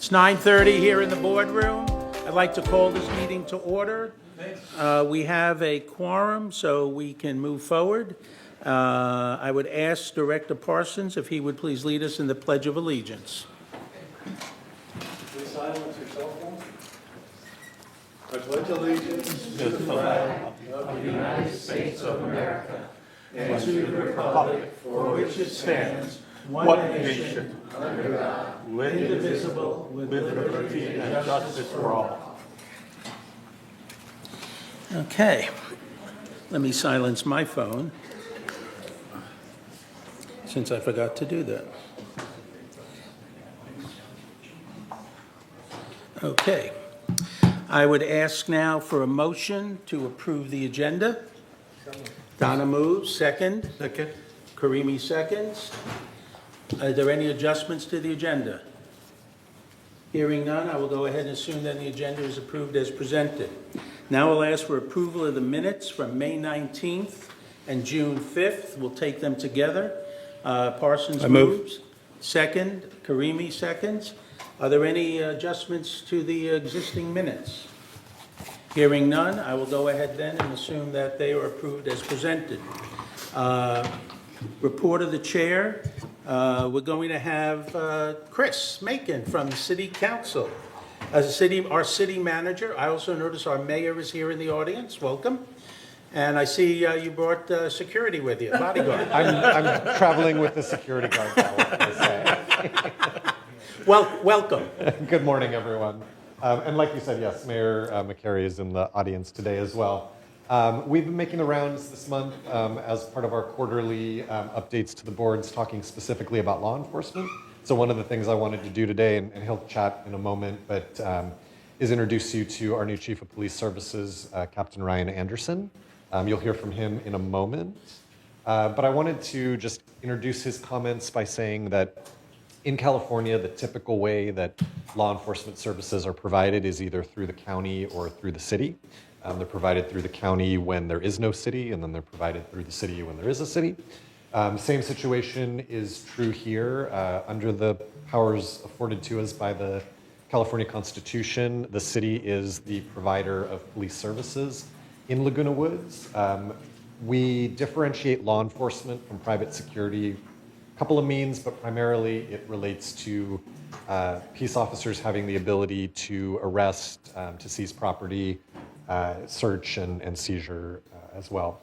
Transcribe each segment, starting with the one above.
It's 9:30 here in the boardroom. I'd like to call this meeting to order. We have a quorum, so we can move forward. I would ask Director Parsons if he would please lead us in the Pledge of Allegiance. Please silence your cell phone. I pledge allegiance to the flag of the United States of America and to the republic for which it stands, one nation, under God, indivisible, with liberty and justice for all. Okay. Let me silence my phone, since I forgot to do that. Okay. I would ask now for a motion to approve the agenda. Donna moves, second. Second. Karimi seconds. Are there any adjustments to the agenda? Hearing none, I will go ahead and assume that the agenda is approved as presented. Now I'll ask for approval of the minutes from May 19th and June 5th. We'll take them together. Parsons moves. Second, Karimi seconds. Are there any adjustments to the existing minutes? Hearing none, I will go ahead then and assume that they are approved as presented. Report of the chair. We're going to have Chris Macon from the City Council. As our city manager, I also notice our mayor is here in the audience. Welcome. And I see you brought security with you, bodyguard. I'm traveling with the security guard now, what can I say? Well, welcome. Good morning, everyone. And like you said, yes, Mayor McCary is in the audience today as well. We've been making the rounds this month as part of our quarterly updates to the boards, talking specifically about law enforcement. So one of the things I wanted to do today, and he'll chat in a moment, but is introduce you to our new Chief of Police Services, Captain Ryan Anderson. You'll hear from him in a moment. But I wanted to just introduce his comments by saying that in California, the typical way that law enforcement services are provided is either through the county or through the city. They're provided through the county when there is no city, and then they're provided through the city when there is a city. Same situation is true here. Under the powers afforded to us by the California Constitution, the city is the provider of police services in Laguna Woods. We differentiate law enforcement from private security. A couple of means, but primarily it relates to peace officers having the ability to arrest, to seize property, search and seizure as well.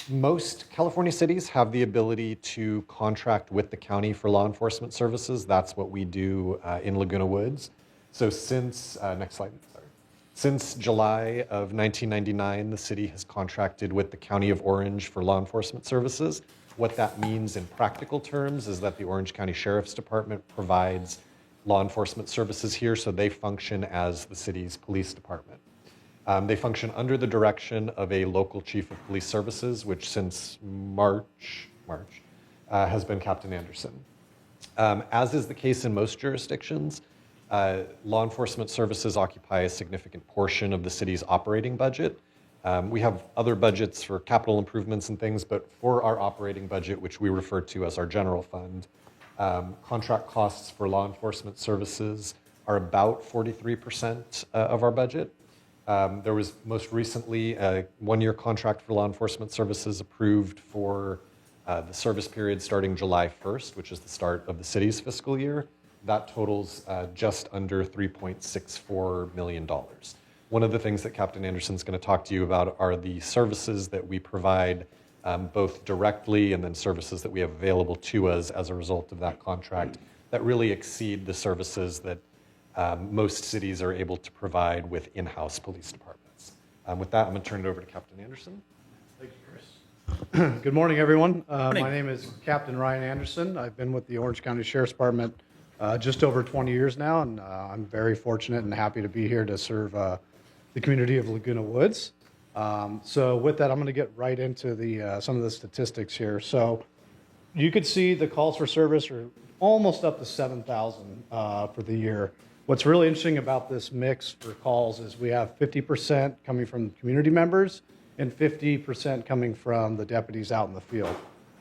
Most California cities have the ability to contract with the county for law enforcement services. That's what we do in Laguna Woods. So since, next slide, sorry. Since July of 1999, the city has contracted with the County of Orange for law enforcement services. What that means in practical terms is that the Orange County Sheriff's Department provides law enforcement services here, so they function as the city's police department. They function under the direction of a local chief of police services, which since March has been Captain Anderson. As is the case in most jurisdictions, law enforcement services occupy a significant portion of the city's operating budget. We have other budgets for capital improvements and things, but for our operating budget, which we refer to as our general fund, contract costs for law enforcement services are about 43% of our budget. There was most recently a one-year contract for law enforcement services approved for the service period starting July 1st, which is the start of the city's fiscal year. That totals just under $3.64 million. One of the things that Captain Anderson's going to talk to you about are the services that we provide both directly and then services that we have available to us as a result of that contract that really exceed the services that most cities are able to provide with in-house police departments. With that, I'm going to turn it over to Captain Anderson. Thank you, Chris. Good morning, everyone. My name is Captain Ryan Anderson. I've been with the Orange County Sheriff's Department just over 20 years now, and I'm very fortunate and happy to be here to serve the community of Laguna Woods. So with that, I'm going to get right into some of the statistics here. So you could see the calls for service are almost up to 7,000 for the year. What's really interesting about this mix for calls is we have 50% coming from community members and 50% coming from the deputies out in the field.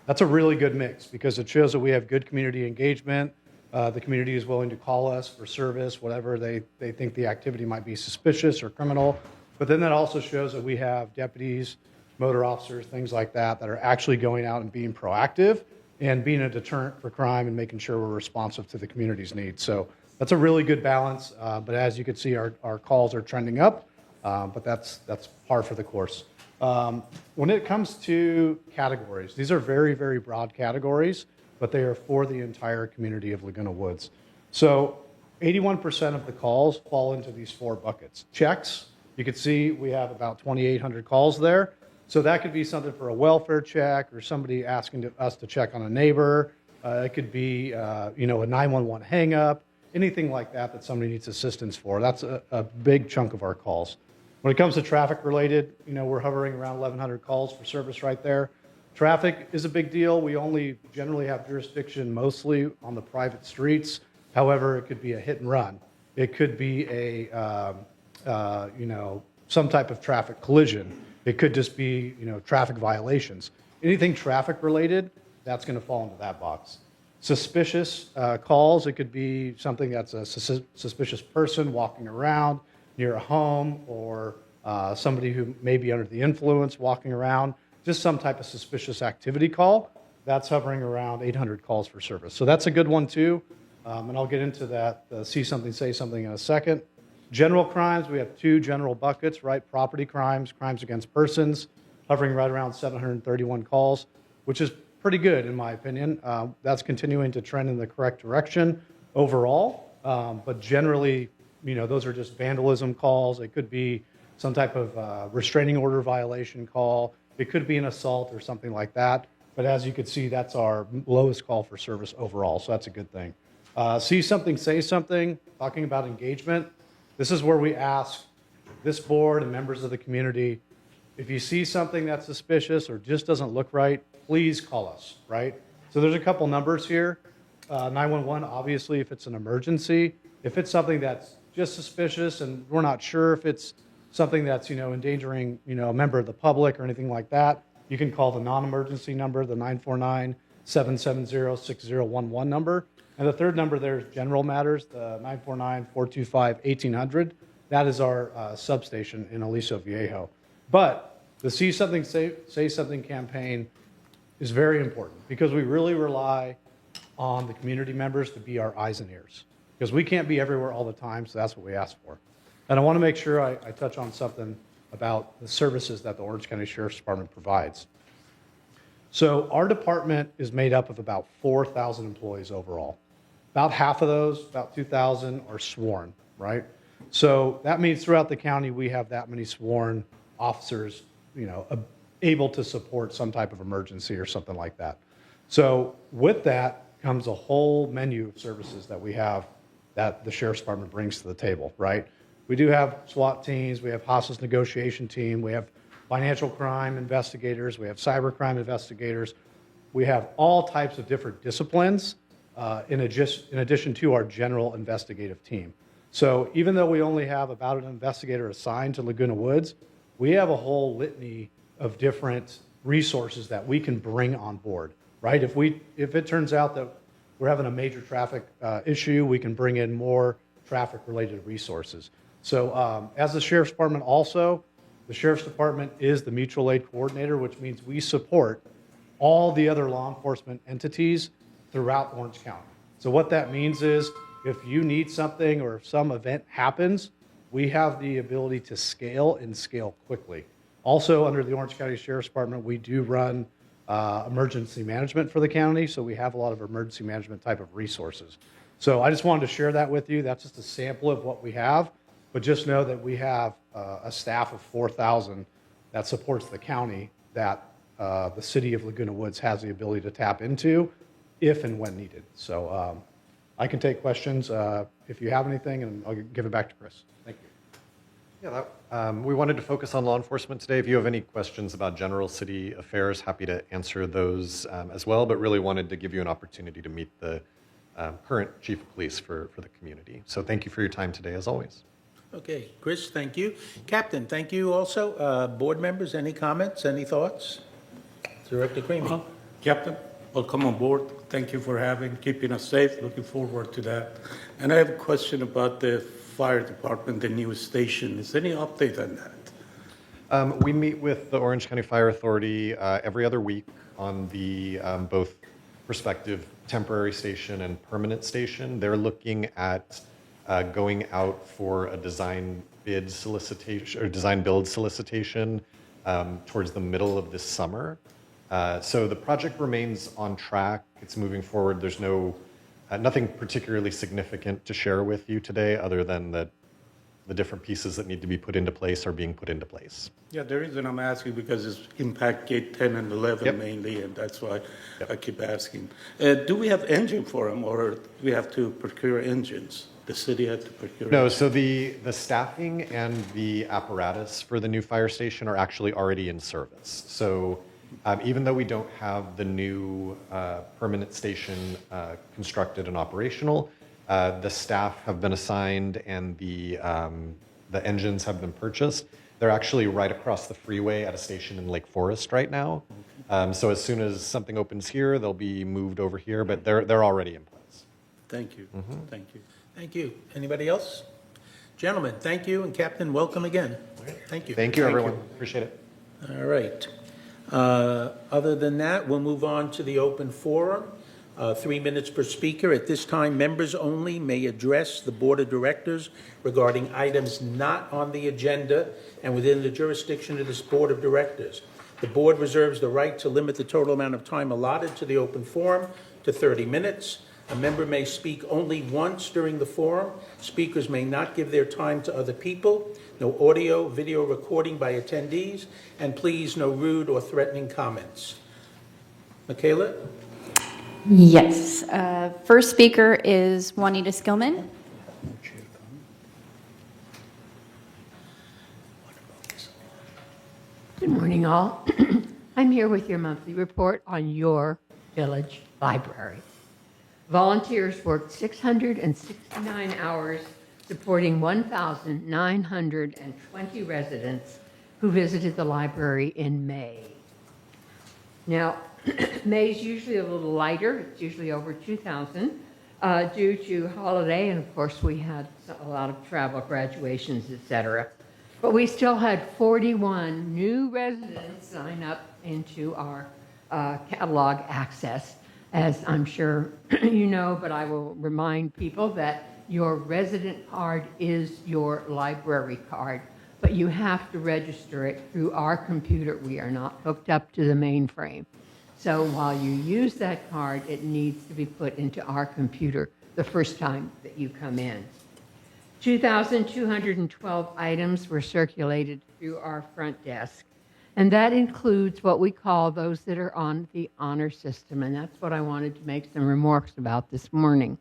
That's a really good mix because it shows that we have good community engagement. The community is willing to call us for service, whatever they think the activity might be suspicious or criminal. But then that also shows that we have deputies, motor officers, things like that, that are actually going out and being proactive and being a deterrent for crime and making sure we're responsive to the community's needs. So that's a really good balance. But as you can see, our calls are trending up, but that's par for the course. When it comes to categories, these are very, very broad categories, but they are for the entire community of Laguna Woods. So 81% of the calls fall into these 4 buckets. Checks, you can see we have about 2,800 calls there. So that could be something for a welfare check or somebody asking us to check on a neighbor. It could be, a 911 hang-up, anything like that that somebody needs assistance for. That's a big chunk of our calls. When it comes to traffic related, we're hovering around 1,100 calls for service right there. Traffic is a big deal. We only generally have jurisdiction mostly on the private streets. However, it could be a hit and run. It could be some type of traffic collision. It could just be, traffic violations. Anything traffic related, that's going to fall into that box. Suspicious calls, it could be something that's a suspicious person walking around near a home or somebody who may be under the influence walking around, just some type of suspicious activity call. That's hovering around 800 calls for service. So that's a good one too. And I'll get into that, see something, say something in a second. General crimes, we have 2 general buckets, right? Property crimes, crimes against persons, hovering right around 731 calls, which is pretty good in my opinion. That's continuing to trend in the correct direction overall. But generally, those are just vandalism calls. It could be some type of restraining order violation call. It could be an assault or something like that. But as you can see, that's our lowest call for service overall, so that's a good thing. See something, say something, talking about engagement. This is where we ask this board and members of the community, if you see something that's suspicious or just doesn't look right, please call us, right? So there's a couple numbers here. 911, obviously, if it's an emergency. If it's something that's just suspicious and we're not sure if it's something that's, endangering, a member of the public or anything like that, you can call the non-emergency number, the 949-770-6011 number. And the third number there is general matters, the 949-425-1800. That is our substation in Aliso Viejo. But the See Something, Say Something campaign is very important because we really rely on the community members to be our eyes and ears because we can't be everywhere all the time, so that's what we ask for. And I want to make sure I touch on something about the services that the Orange County Sheriff's Department provides. So our department is made up of about 4,000 employees overall. About half of those, about 2,000, are sworn, right? So that means throughout the county we have that many sworn officers, able to support some type of emergency or something like that. So with that comes a whole menu of services that we have that the Sheriff's Department brings to the table, right? We do have SWAT teams, we have hostage negotiation team, we have financial crime investigators, we have cybercrime investigators. We have all types of different disciplines in addition to our general investigative team. So even though we only have about an investigator assigned to Laguna Woods, we have a whole litany of different resources that we can bring on board, right? If it turns out that we're having a major traffic issue, we can bring in more traffic-related resources. So as the Sheriff's Department also, the Sheriff's Department is the mutual aid coordinator, which means we support all the other law enforcement entities throughout Orange County. So what that means is if you need something or if some event happens, we have the ability to scale and scale quickly. Also, under the Orange County Sheriff's Department, we do run emergency management for the county, so we have a lot of emergency management type of resources. So I just wanted to share that with you. That's just a sample of what we have, but just know that we have a staff of 4,000 that supports the county that the city of Laguna Woods has the ability to tap into if and when needed. So I can take questions if you have anything, and I'll give it back to Chris. Thank you. Yeah, we wanted to focus on law enforcement today. If you have any questions about general city affairs, happy to answer those as well, but really wanted to give you an opportunity to meet the current chief of police for the community. So thank you for your time today, as always. Okay, Chris, thank you. Captain, thank you also. Board members, any comments, any thoughts? Director Creamy. Captain? welcome on board. Thank you for keeping us safe. Looking forward to that. And I have a question about the fire department, the new station. Is there any update on that? We meet with the Orange County Fire Authority every other week on the both prospective temporary station and permanent station. They're looking at going out for a design bid solicitation or design build solicitation towards the middle of this summer. So the project remains on track. It's moving forward. There's nothing particularly significant to share with you today other than that the different pieces that need to be put into place are being put into place. Yeah, the reason I'm asking because it's impact gate 10 and 11 Yep. mainly, and that's why Yep. I keep asking. Do we have engine for them, or do we have to procure engines? The city had to procure. No, so the staffing and the apparatus for the new fire station are actually already in service. So even though we don't have the new permanent station constructed and operational, the staff have been assigned and the engines have been purchased. They're actually right across the freeway at a station in Lake Forest right now. So as soon as something opens here, they'll be moved over here, but they're already in place. Thank you. Thank you. Thank you. Anybody else? Gentlemen, thank you, and Captain, welcome again. Thank you. Thank you, everyone. Appreciate it. All right. Other than that, we'll move on to the open forum. 3 minutes per speaker. At this time, members only may address the Board of Directors regarding items not on the agenda and within the jurisdiction of this Board of Directors. The board reserves the right to limit the total amount of time allotted to the open forum to 30 minutes. A member may speak only once during the forum. Speakers may not give their time to other people. No audio, video recording by attendees, and please, no rude or threatening comments. Michaela? Yes. First speaker is Juanita Skillman. Good morning, all. I'm here with your monthly report on your village library. Volunteers worked 669 hours supporting 1,920 residents who visited the library in May. Now, May is usually a little lighter. It's usually over 2,000 due to holiday, and of course we had a lot of travel, graduations, etc. But we still had 41 new residents sign up into our catalog access. As I'm sure you know, but I will remind people that your resident card is your library card, but you have to register it through our computer. We are not hooked up to the mainframe. So while you use that card, it needs to be put into our computer the first time that you come in. 2,212 items were circulated through our front desk. And that includes what we call those that are on the honor system. And that's what I wanted to make some remarks about this morning.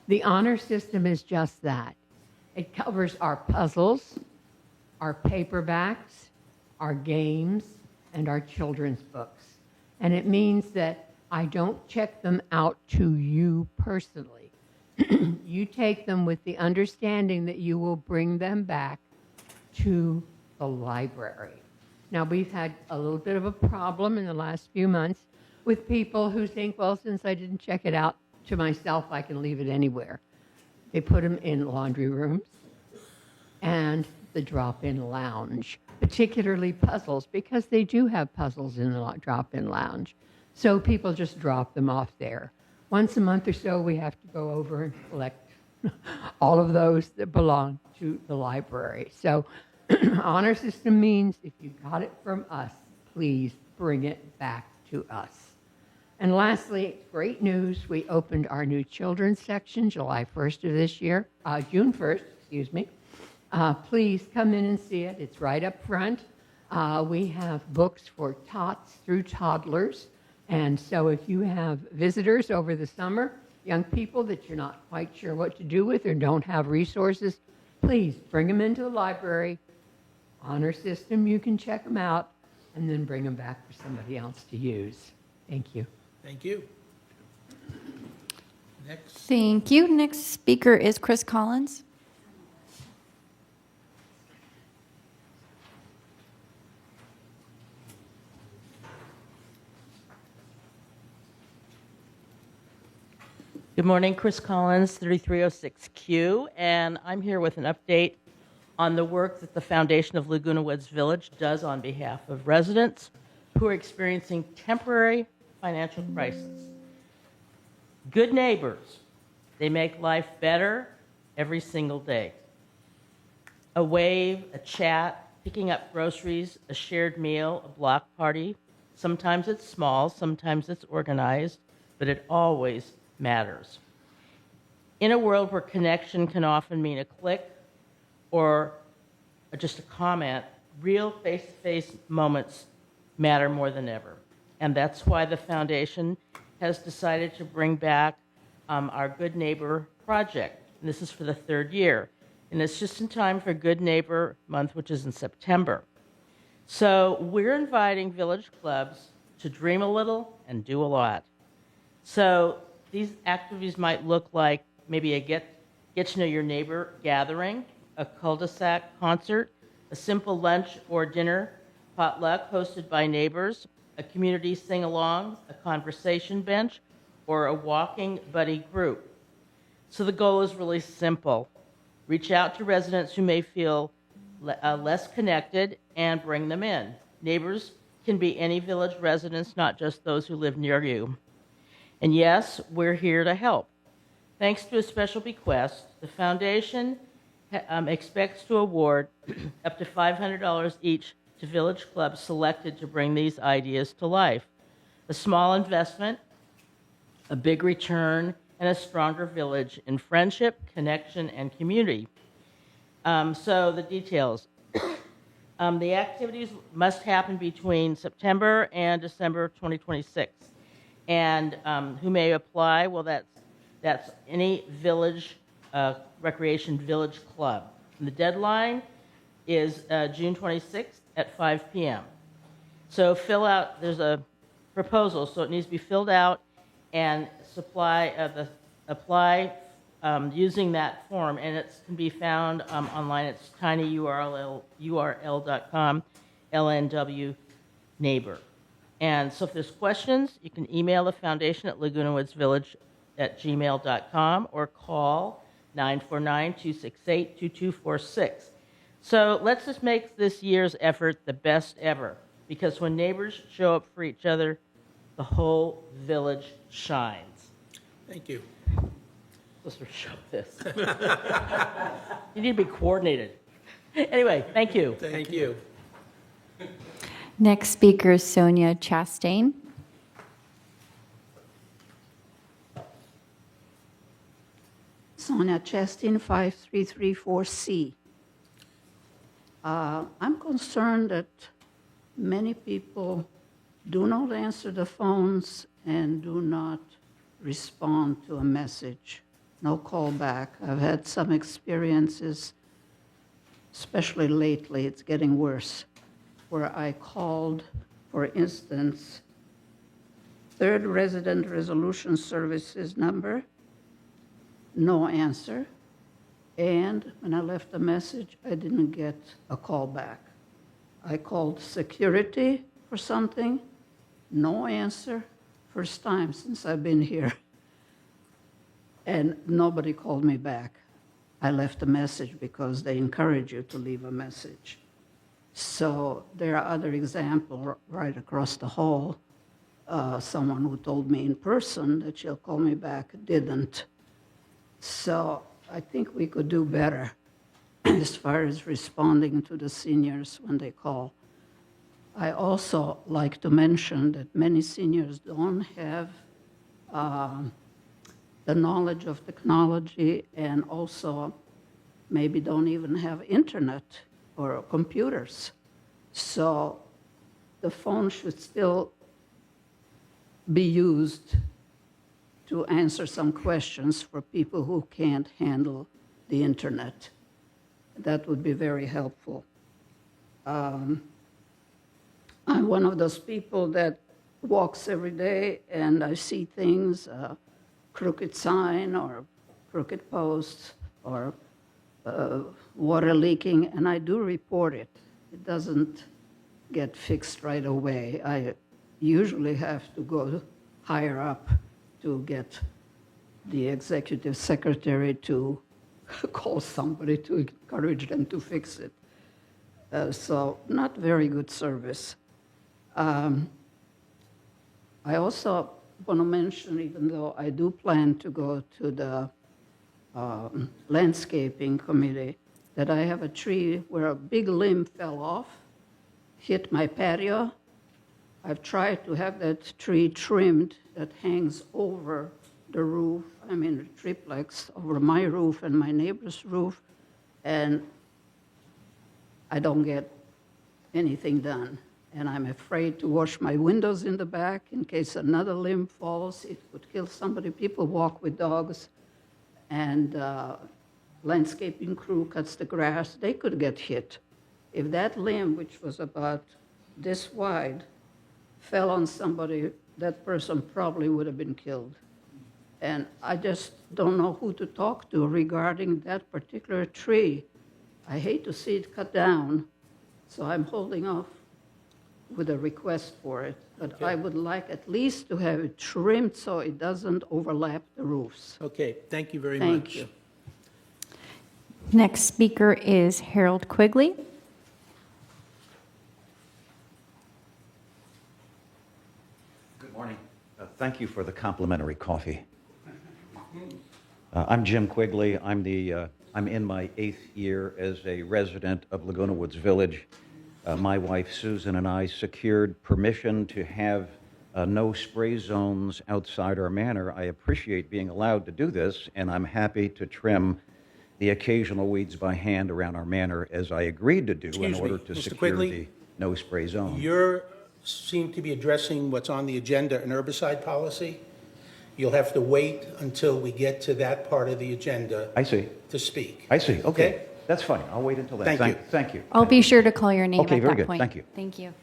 The honor system is just that. It covers our puzzles, our paperbacks, our games, and our children's books. And it means that I don't check them out to you personally. You take them with the understanding that you will bring them back to the library. Now, we've had a little bit of a problem in the last few months with people who think, well, since I didn't check it out to myself, I can leave it anywhere. They put them in laundry rooms and the drop-in lounge, particularly puzzles, because they do have puzzles in the drop-in lounge. So people just drop them off there. Once a month or so, we have to go over and collect all of those that belong to the library. So honor system means if you got it from us, please bring it back to us. And lastly, great news, we opened our new children's section July 1st of this year, June 1st, excuse me. Please come in and see it. It's right up front. We have books for tots through toddlers. And so if you have visitors over the summer, young people that you're not quite sure what to do with or don't have resources, please bring them into the library. Honor system, you can check them out and then bring them back for somebody else to use. Thank you. Thank you. Next. Thank you. Next speaker is Chris Collins. Good morning, Chris Collins, 3306Q, and I'm here with an update on the work that the Foundation of Laguna Woods Village does on behalf of residents who are experiencing temporary financial crisis. Good neighbors, they make life better every single day. A wave, a chat, picking up groceries, a shared meal, a block party. Sometimes it's small, sometimes it's organized, but it always matters. In a world where connection can often mean a click or just a comment, real face-to-face moments matter more than ever. And that's why the foundation has decided to bring back our Good Neighbor project. And this is for the third year. And it's just in time for Good Neighbor Month, which is in September. So we're inviting village clubs to dream a little and do a lot. So these activities might look like maybe a get to know your neighbor gathering, a cul-de-sac concert, a simple lunch or dinner potluck hosted by neighbors, a community sing-along, a conversation bench, or a walking buddy group. So the goal is really simple. Reach out to residents who may feel less connected and bring them in. Neighbors can be any village residents, not just those who live near you. And yes, we're here to help. Thanks to a special bequest, the foundation expects to award up to $500 each to village clubs selected to bring these ideas to life. A small investment, a big return, and a stronger village in friendship, connection, and community. So the details. The activities must happen between September and December 2026. And who may apply? Well, that's any village, recreation village club. And the deadline is June 26th at 5 p.m. So fill out, there's a proposal, so it needs to be filled out and apply using that form, and it can be found online. It's tinyurl.com, LNW neighbor. And so if there's questions, you can email the foundation at lagunawoodsvillage@gmail.com or call 949-268-2246. So let's just make this year's effort the best ever, because when neighbors show up for each other, the whole village shines. Thank you. Let's show this. You need to be coordinated. Anyway, thank you. Thank you. Next speaker is Sonia Chastain. Sonia Chastain, 5334C. I'm concerned that many people do not answer the phones and do not respond to a message. No call back. I've had some experiences, especially lately, it's getting worse, where I called, for instance, Third Resident Resolution Services number, no answer. And when I left a message, I didn't get a call back. I called security for something, no answer. First time since I've been here. And nobody called me back. I left a message because they encourage you to leave a message. So there are other examples right across the hall. Someone who told me in person that she'll call me back didn't. So I think we could do better as far as responding to the seniors when they call. I also like to mention that many seniors don't have the knowledge of technology and also maybe don't even have internet or computers. So the phone should still be used to answer some questions for people who can't handle the internet. That would be very helpful. I'm one of those people that walks every day and I see things, crooked sign or crooked post or water leaking, and I do report it. It doesn't get fixed right away. I usually have to go higher up to get the executive secretary to call somebody to encourage them to fix it. So not very good service. I also want to mention, even though I do plan to go to the landscaping committee, that I have a tree where a big limb fell off, hit my patio. I've tried to have that tree trimmed that hangs over the roof, I mean the triplex, over my roof and my neighbor's roof, and I don't get anything done. And I'm afraid to wash my windows in the back in case another limb falls. It could kill somebody. People walk with dogs, and landscaping crew cuts the grass. They could get hit. If that limb, which was about this wide, fell on somebody, that person probably would have been killed. And I just don't know who to talk to regarding that particular tree. I hate to see it cut down, so I'm holding off with a request for it. But Okay. I would like at least to have it trimmed so it doesn't overlap the roofs. Okay, thank you very much. Thank you. Next speaker is Harold Quigley. Good morning. Thank you for the complimentary coffee. I'm Jim Quigley. I'm in my 8th year as a resident of Laguna Woods Village. My wife Susan and I secured permission to have no spray zones outside our manor. I appreciate being allowed to do this, and I'm happy to trim the occasional weeds by hand around our manor, as I agreed to do in Excuse me, order to Mr. secure Quigley? the no spray zone. You seem to be addressing what's on the agenda, an herbicide policy. You'll have to wait until we get to that part of the agenda I see. to speak. I see. Okay. That's fine. I'll wait until then. Thank you. Thank you. I'll be sure to call your name Okay, at very that good. point. Thank you. Thank you.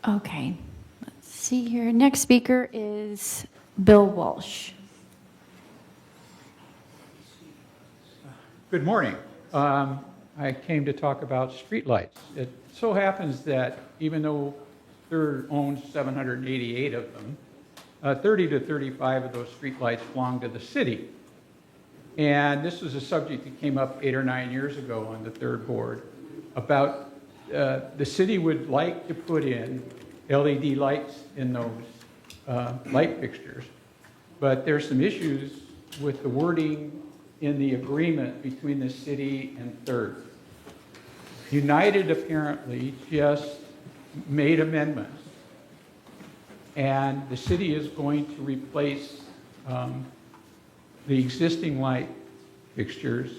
Okay, let's see here. Next speaker is Bill Walsh. Good morning. I came to talk about streetlights. It so happens that even though Third owns 788 of them, 30 to 35 of those streetlights belong to the city. And this was a subject that came up 8 or 9 years ago on the Third board about the city would like to put in LED lights in those light fixtures, but there's some issues with the wording in the agreement between the city and Third. United apparently just made amendments, and the city is going to replace the existing light fixtures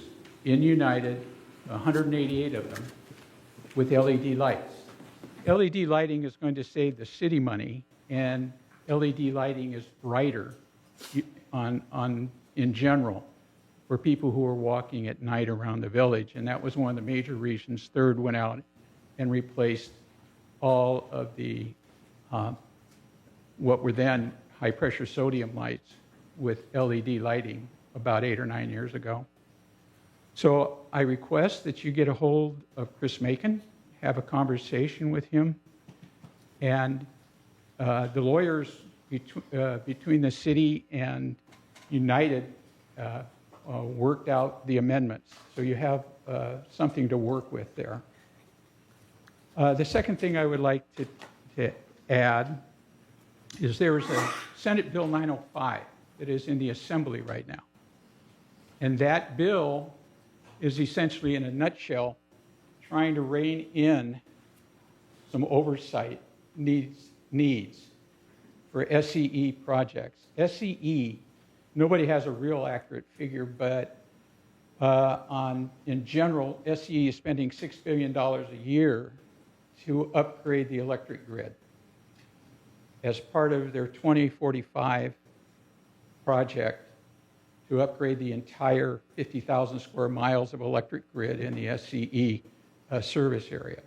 in United, 188 of them, with LED lights. LED lighting is going to save the city money, and LED lighting is brighter in general for people who are walking at night around the village. And that was one of the major reasons Third went out and replaced all of the what were then high-pressure sodium lights with LED lighting about 8 or 9 years ago. So I request that you get a hold of Chris Macon, have a conversation with him, and the lawyers between the city and United worked out the amendments. So you have something to work with there. The second thing I would like to add is there is a Senate Bill 905 that is in the Assembly right now. And that bill is essentially, in a nutshell, trying to rein in some oversight needs for SCE projects. SCE, nobody has a real accurate figure, but in general, SCE is spending $6 billion a year to upgrade the electric grid as part of their 2045 project to upgrade the entire 50,000 square miles of electric grid in the SCE service area.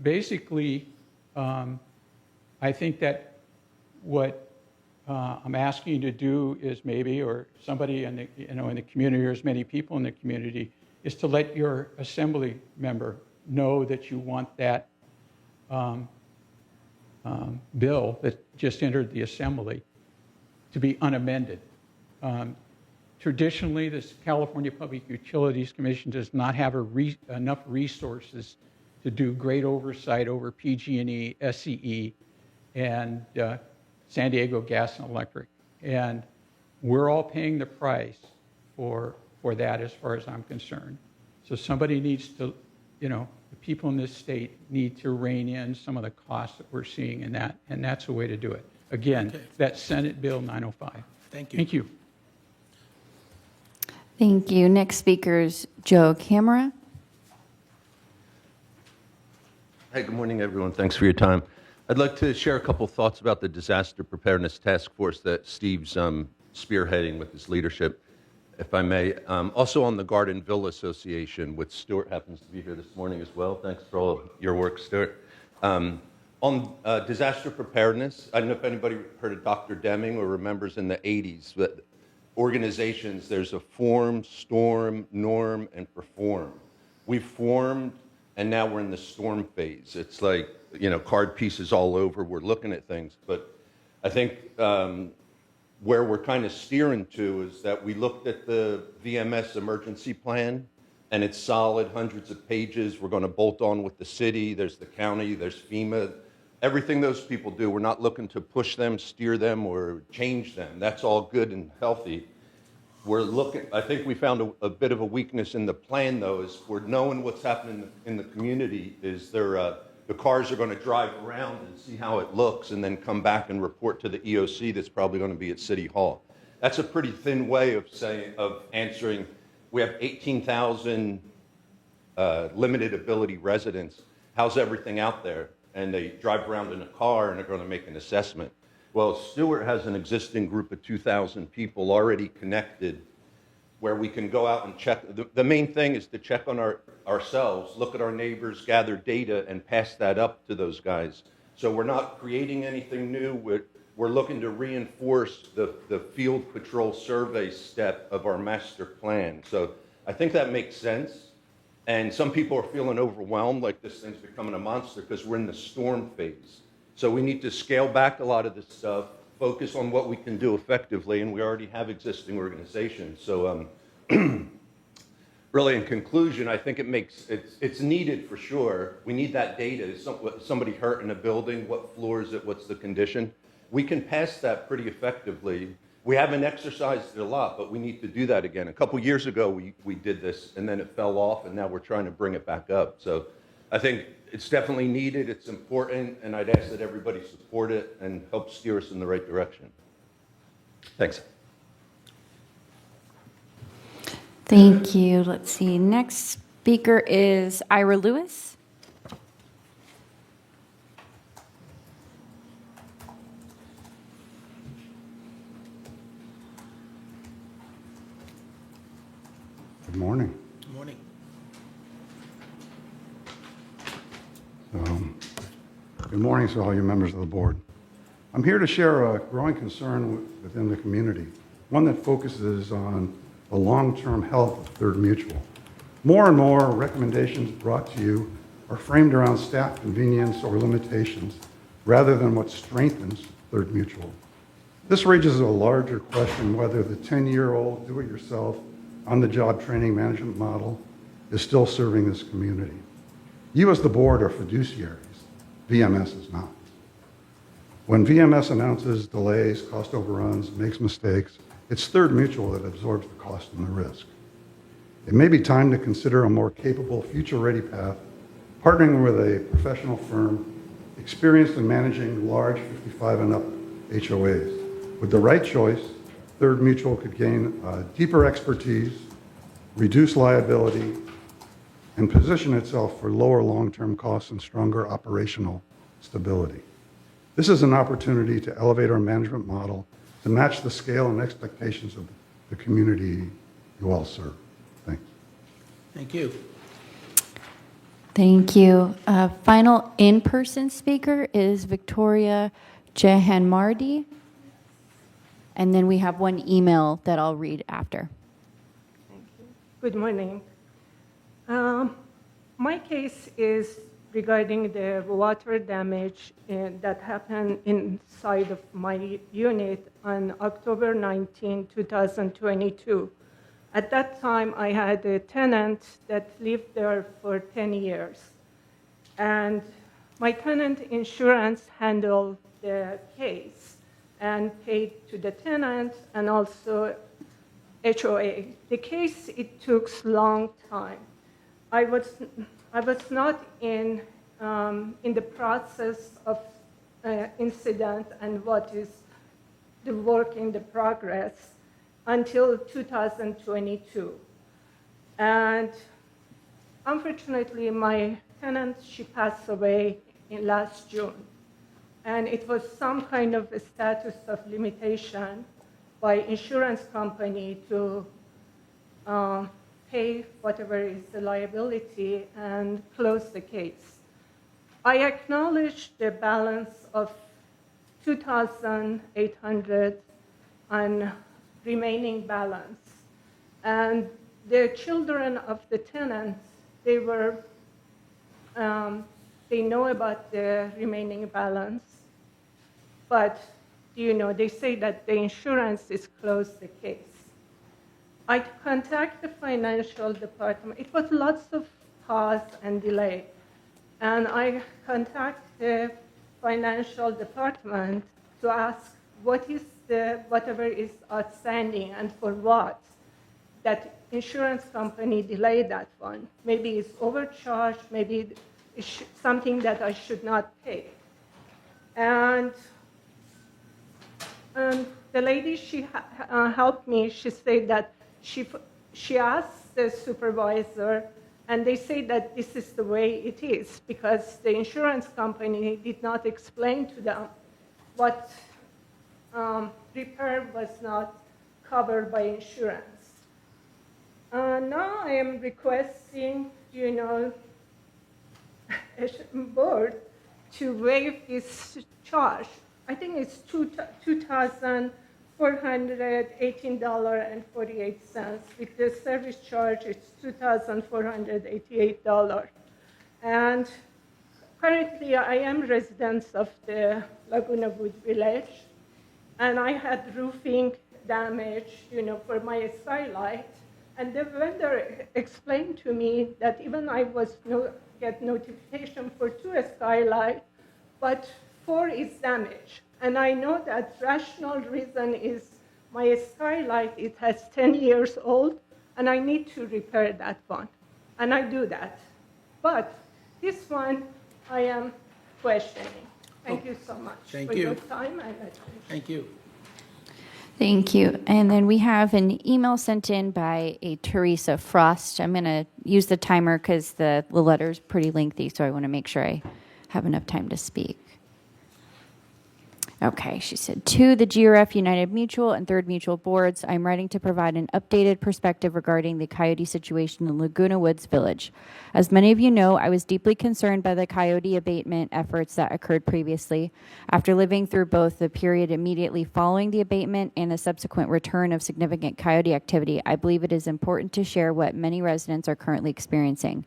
Basically, I think that what I'm asking you to do is maybe, or somebody in the community, or as many people in the community, is to let your assembly member know that you want that bill, that just entered the assembly to be unamended. Traditionally, the California Public Utilities Commission does not have enough resources to do great oversight over PG&E, SCE, and San Diego Gas and Electric. And we're all paying the price for that as far as I'm concerned. So somebody needs to, the people in this state need to rein in some of the costs that we're seeing in that, and that's a way to do it. Again, that's Senate Bill 905. Thank you. Thank you. Thank you. Next speaker is Joe Camara. Hey, good morning, everyone. Thanks for your time. I'd like to share a couple thoughts about the Disaster Preparedness Task Force that Steve's spearheading with his leadership, if I may. Also on the Gardenville Association, which Stuart happens to be here this morning as well. Thanks for all of your work, Stuart. On disaster preparedness, I don't know if anybody heard of Dr. Deming or remembers in the 80s, but organizations, there's a form, storm, norm, and perform. We formed, and now we're in the storm phase. It's like, card pieces all over. We're looking at things. But I think where we're kind of steering to is that we looked at the VMS emergency plan, and it's solid, hundreds of pages. We're going to bolt on with the city. There's the county. There's FEMA. Everything those people do, we're not looking to push them, steer them, or change them. That's all good and healthy. I think we found a bit of a weakness in the plan, though, is we're knowing what's happening in the community is the cars are going to drive around and see how it looks and then come back and report to the EOC that's probably going to be at City Hall. That's a pretty thin way of answering. We have 18,000 limited ability residents. How's everything out there? And they drive around in a car and they're going to make an assessment. Well, Stewart has an existing group of 2,000 people already connected where we can go out and check. The main thing is to check on ourselves, look at our neighbors, gather data, and pass that up to those guys. So we're not creating anything new. We're looking to reinforce the field patrol survey step of our master plan. So I think that makes sense. And some people are feeling overwhelmed, like this thing's becoming a monster, because we're in the storm phase. So we need to scale back a lot of this stuff, focus on what we can do effectively, and we already have existing organizations. So really, in conclusion, I think it's needed for sure. We need that data. Is somebody hurt in a building? What floor is it? What's the condition? We can pass that pretty effectively. We haven't exercised it a lot, but we need to do that again. A couple years ago, we did this, and then it fell off, and now we're trying to bring it back up. So I think it's definitely needed, it's important, and I'd ask that everybody support it and help steer us in the right direction. Thanks. Thank you. Let's see. Next speaker is Ira Lewis. Good morning. Good morning. Good morning to all you members of the board. I'm here to share a growing concern within the community, one that focuses on the long-term health of Third Mutual. More and more recommendations brought to you are framed around staff convenience or limitations rather than what strengthens Third Mutual. This raises a larger question whether the 10-year-old do-it-yourself on-the-job training management model is still serving this community. You as the board are fiduciaries. VMS is not. When VMS announces delays, cost overruns, makes mistakes, it's Third Mutual that absorbs the cost and the risk. It may be time to consider a more capable, future-ready path, partnering with a professional firm experienced in managing large 55 and up HOAs. With the right choice, Third Mutual could gain deeper expertise, reduce liability, and position itself for lower long-term costs and stronger operational stability. This is an opportunity to elevate our management model to match the scale and expectations of the community you all serve. Thanks. Thank you. Thank you. Final in-person speaker is Victoria Jahanmardi. And then we have one email that I'll read after. Good morning. My case is regarding the water damage that happened inside of my unit on October 19, 2022. At that time, I had a tenant that lived there for 10 years. And my tenant insurance handled the case and paid to the tenant and also HOA. The case, it took a long time. I was not in the process of incident and what is the work in the progress until 2022. And unfortunately, my tenant, she passed away in last June. And it was some kind of a status of limitation by insurance company to pay whatever is the liability and close the case. I acknowledge the balance of $2,800 on remaining balance. And the children of the tenants, they know about the remaining balance, but they say that the insurance is closed the case. I contact the financial department. It was lots of pause and delay. And I contact the financial department to ask what is whatever is outstanding and for what that insurance company delayed that one. Maybe it's overcharged, maybe it's something that I should not pay. And the lady, she helped me. She said that she asked the supervisor, and they say that this is the way it is because the insurance company did not explain to them what repair was not covered by insurance. Now I am requesting, a board to waive this charge. I think it's $2,418.48. With the service charge, it's $2,488. And currently, I am resident of the Laguna Woods Village, and I had roofing damage, for my skylight. And the vendor explained to me that even I get notification for 2 skylights, but 4 is damaged. And I know that rational reason is my skylight, it has 10 years old, and I need to repair that one. And I do that. But this one, I am questioning. Thank you so much for your time and attention. Thank you. Thank you. And then we have an email sent in by a Teresa Frost. I'm going to use the timer because the letter is pretty lengthy, so I want to make sure I have enough time to speak. Okay, she said, to the GRF United Mutual and Third Mutual boards, I'm writing to provide an updated perspective regarding the coyote situation in Laguna Woods Village. As many of you know, I was deeply concerned by the coyote abatement efforts that occurred previously. After living through both the period immediately following the abatement and the subsequent return of significant coyote activity, I believe it is important to share what many residents are currently experiencing.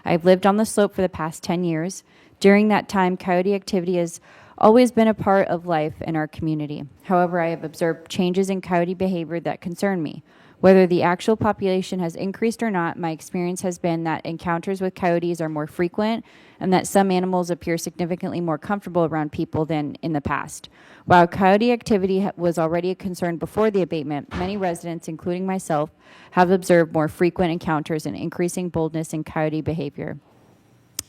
I've lived on the slope for the past 10 years. During that time, coyote activity has always been a part of life in our community. However, I have observed changes in coyote behavior that concern me. Whether the actual population has increased or not, my experience has been that encounters with coyotes are more frequent and that some animals appear significantly more comfortable around people than in the past. While coyote activity was already a concern before the abatement, many residents, including myself, have observed more frequent encounters and increasing boldness in coyote behavior.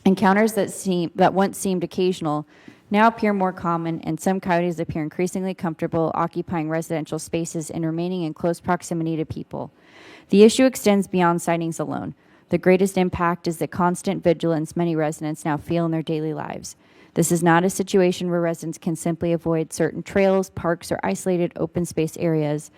Encounters that once seemed occasional now appear more common, and some coyotes appear increasingly comfortable occupying residential spaces and remaining in close proximity to people. The issue extends beyond sightings alone. The greatest impact is the constant vigilance many residents now feel in their daily lives. This is not a situation where residents can simply avoid certain trails, parks, or isolated open space areas.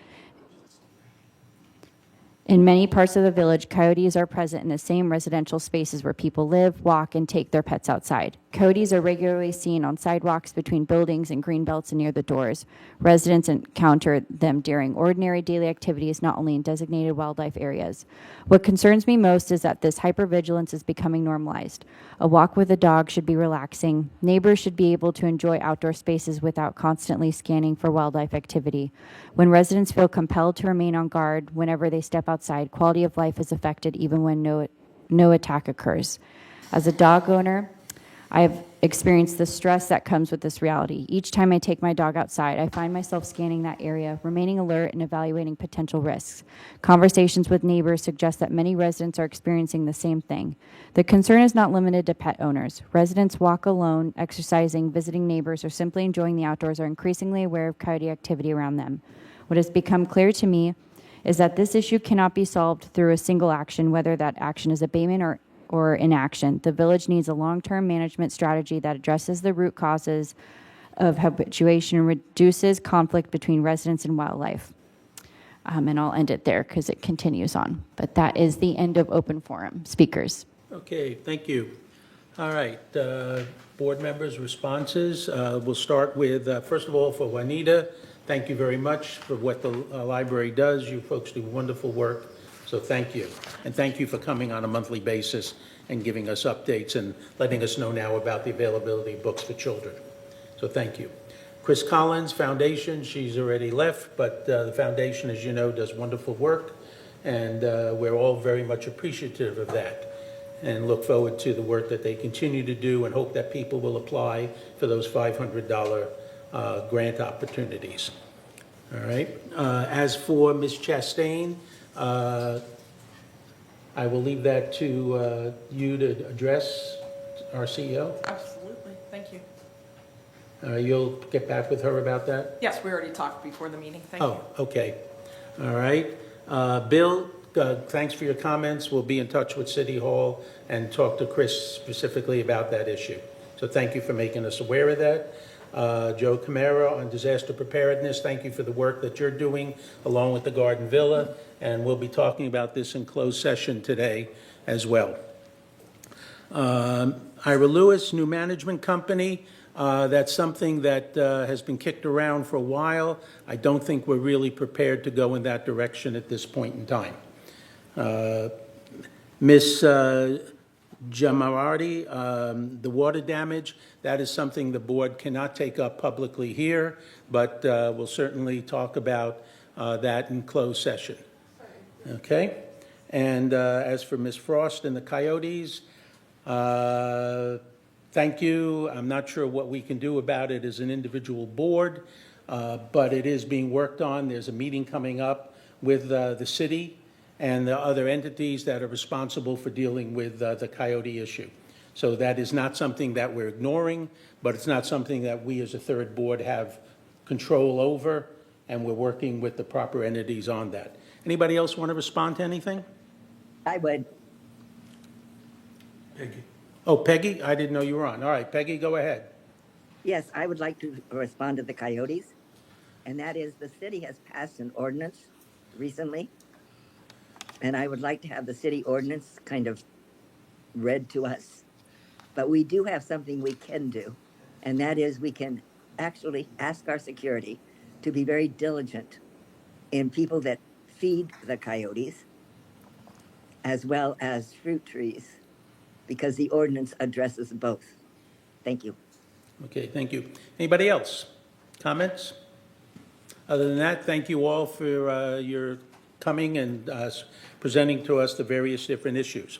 In many parts of the village, coyotes are present in the same residential spaces where people live, walk, and take their pets outside. Coyotes are regularly seen on sidewalks, between buildings and green belts and near the doors. Residents encounter them during ordinary daily activities, not only in designated wildlife areas. What concerns me most is that this hypervigilance is becoming normalized. A walk with a dog should be relaxing. Neighbors should be able to enjoy outdoor spaces without constantly scanning for wildlife activity. When residents feel compelled to remain on guard whenever they step outside, quality of life is affected even when no attack occurs. As a dog owner, I have experienced the stress that comes with this reality. Each time I take my dog outside, I find myself scanning that area, remaining alert and evaluating potential risks. Conversations with neighbors suggest that many residents are experiencing the same thing. The concern is not limited to pet owners. Residents walk alone, exercising, visiting neighbors, or simply enjoying the outdoors are increasingly aware of coyote activity around them. What has become clear to me is that this issue cannot be solved through a single action, whether that action is abatement or inaction. The village needs a long-term management strategy that addresses the root causes of habituation and reduces conflict between residents and wildlife. And I'll end it there because it continues on. But that is the end of open forum. Speakers. Okay, thank you. All right, board members' responses. We'll start with, first of all, for Juanita, thank you very much for what the library does. You folks do wonderful work. So thank you. And thank you for coming on a monthly basis and giving us updates and letting us know now about the availability of books for children. So thank you. Chris Collins, Foundation, she's already left, but the Foundation, as you know, does wonderful work, and we're all very much appreciative of that and look forward to the work that they continue to do and hope that people will apply for those $500 grant opportunities. All right. As for Ms. Chastain, I will leave that to you to address our CEO. Absolutely, thank you. You'll get back with her about that? Yes, we already talked before the meeting, thank you. Oh, okay. All right. Bill, thanks for your comments. We'll be in touch with City Hall and talk to Chris specifically about that issue. So thank you for making us aware of that. Joe Camara on disaster preparedness, thank you for the work that you're doing along with the Garden Villa, and we'll be talking about this in closed session today as well. Ira Lewis, new management company, that's something that has been kicked around for a while. I don't think we're really prepared to go in that direction at this point in time. Miss Jamarati, the water damage, that is something the board cannot take up publicly here, but we'll certainly talk about that in closed session. Okay? And as for Ms. Frost and the Coyotes, thank you. I'm not sure what we can do about it as an individual board, but it is being worked on. There's a meeting coming up with the city and the other entities that are responsible for dealing with the coyote issue. So that is not something that we're ignoring, but it's not something that we as a third board have control over, and we're working with the proper entities on that. Anybody else want to respond to anything? I would. Peggy. Oh, Peggy? I didn't know you were on. All right, Peggy, go ahead. Yes, I would like to respond to the coyotes. And that is, the city has passed an ordinance recently. And I would like to have the city ordinance kind of read to us. But we do have something we can do. And that is, we can actually ask our security to be very diligent in people that feed the coyotes, as well as fruit trees, because the ordinance addresses both. Thank you. Okay, thank you. Anybody else? Comments? Other than that, thank you all for your coming and presenting to us the various different issues.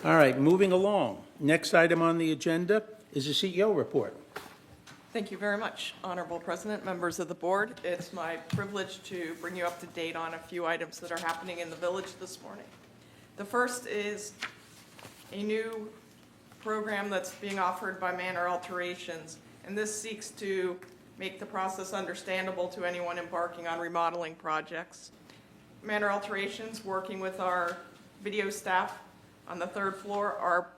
All right, moving along. Next item on the agenda is the CEO report. Thank you very much, Honorable President, members of the board. It's my privilege to bring you up to date on a few items that are happening in the village this morning. The first is a new program that's being offered by Manor Alterations, and this seeks to make the process understandable to anyone embarking on remodeling projects. Manor Alterations, working with our video staff on the third floor, are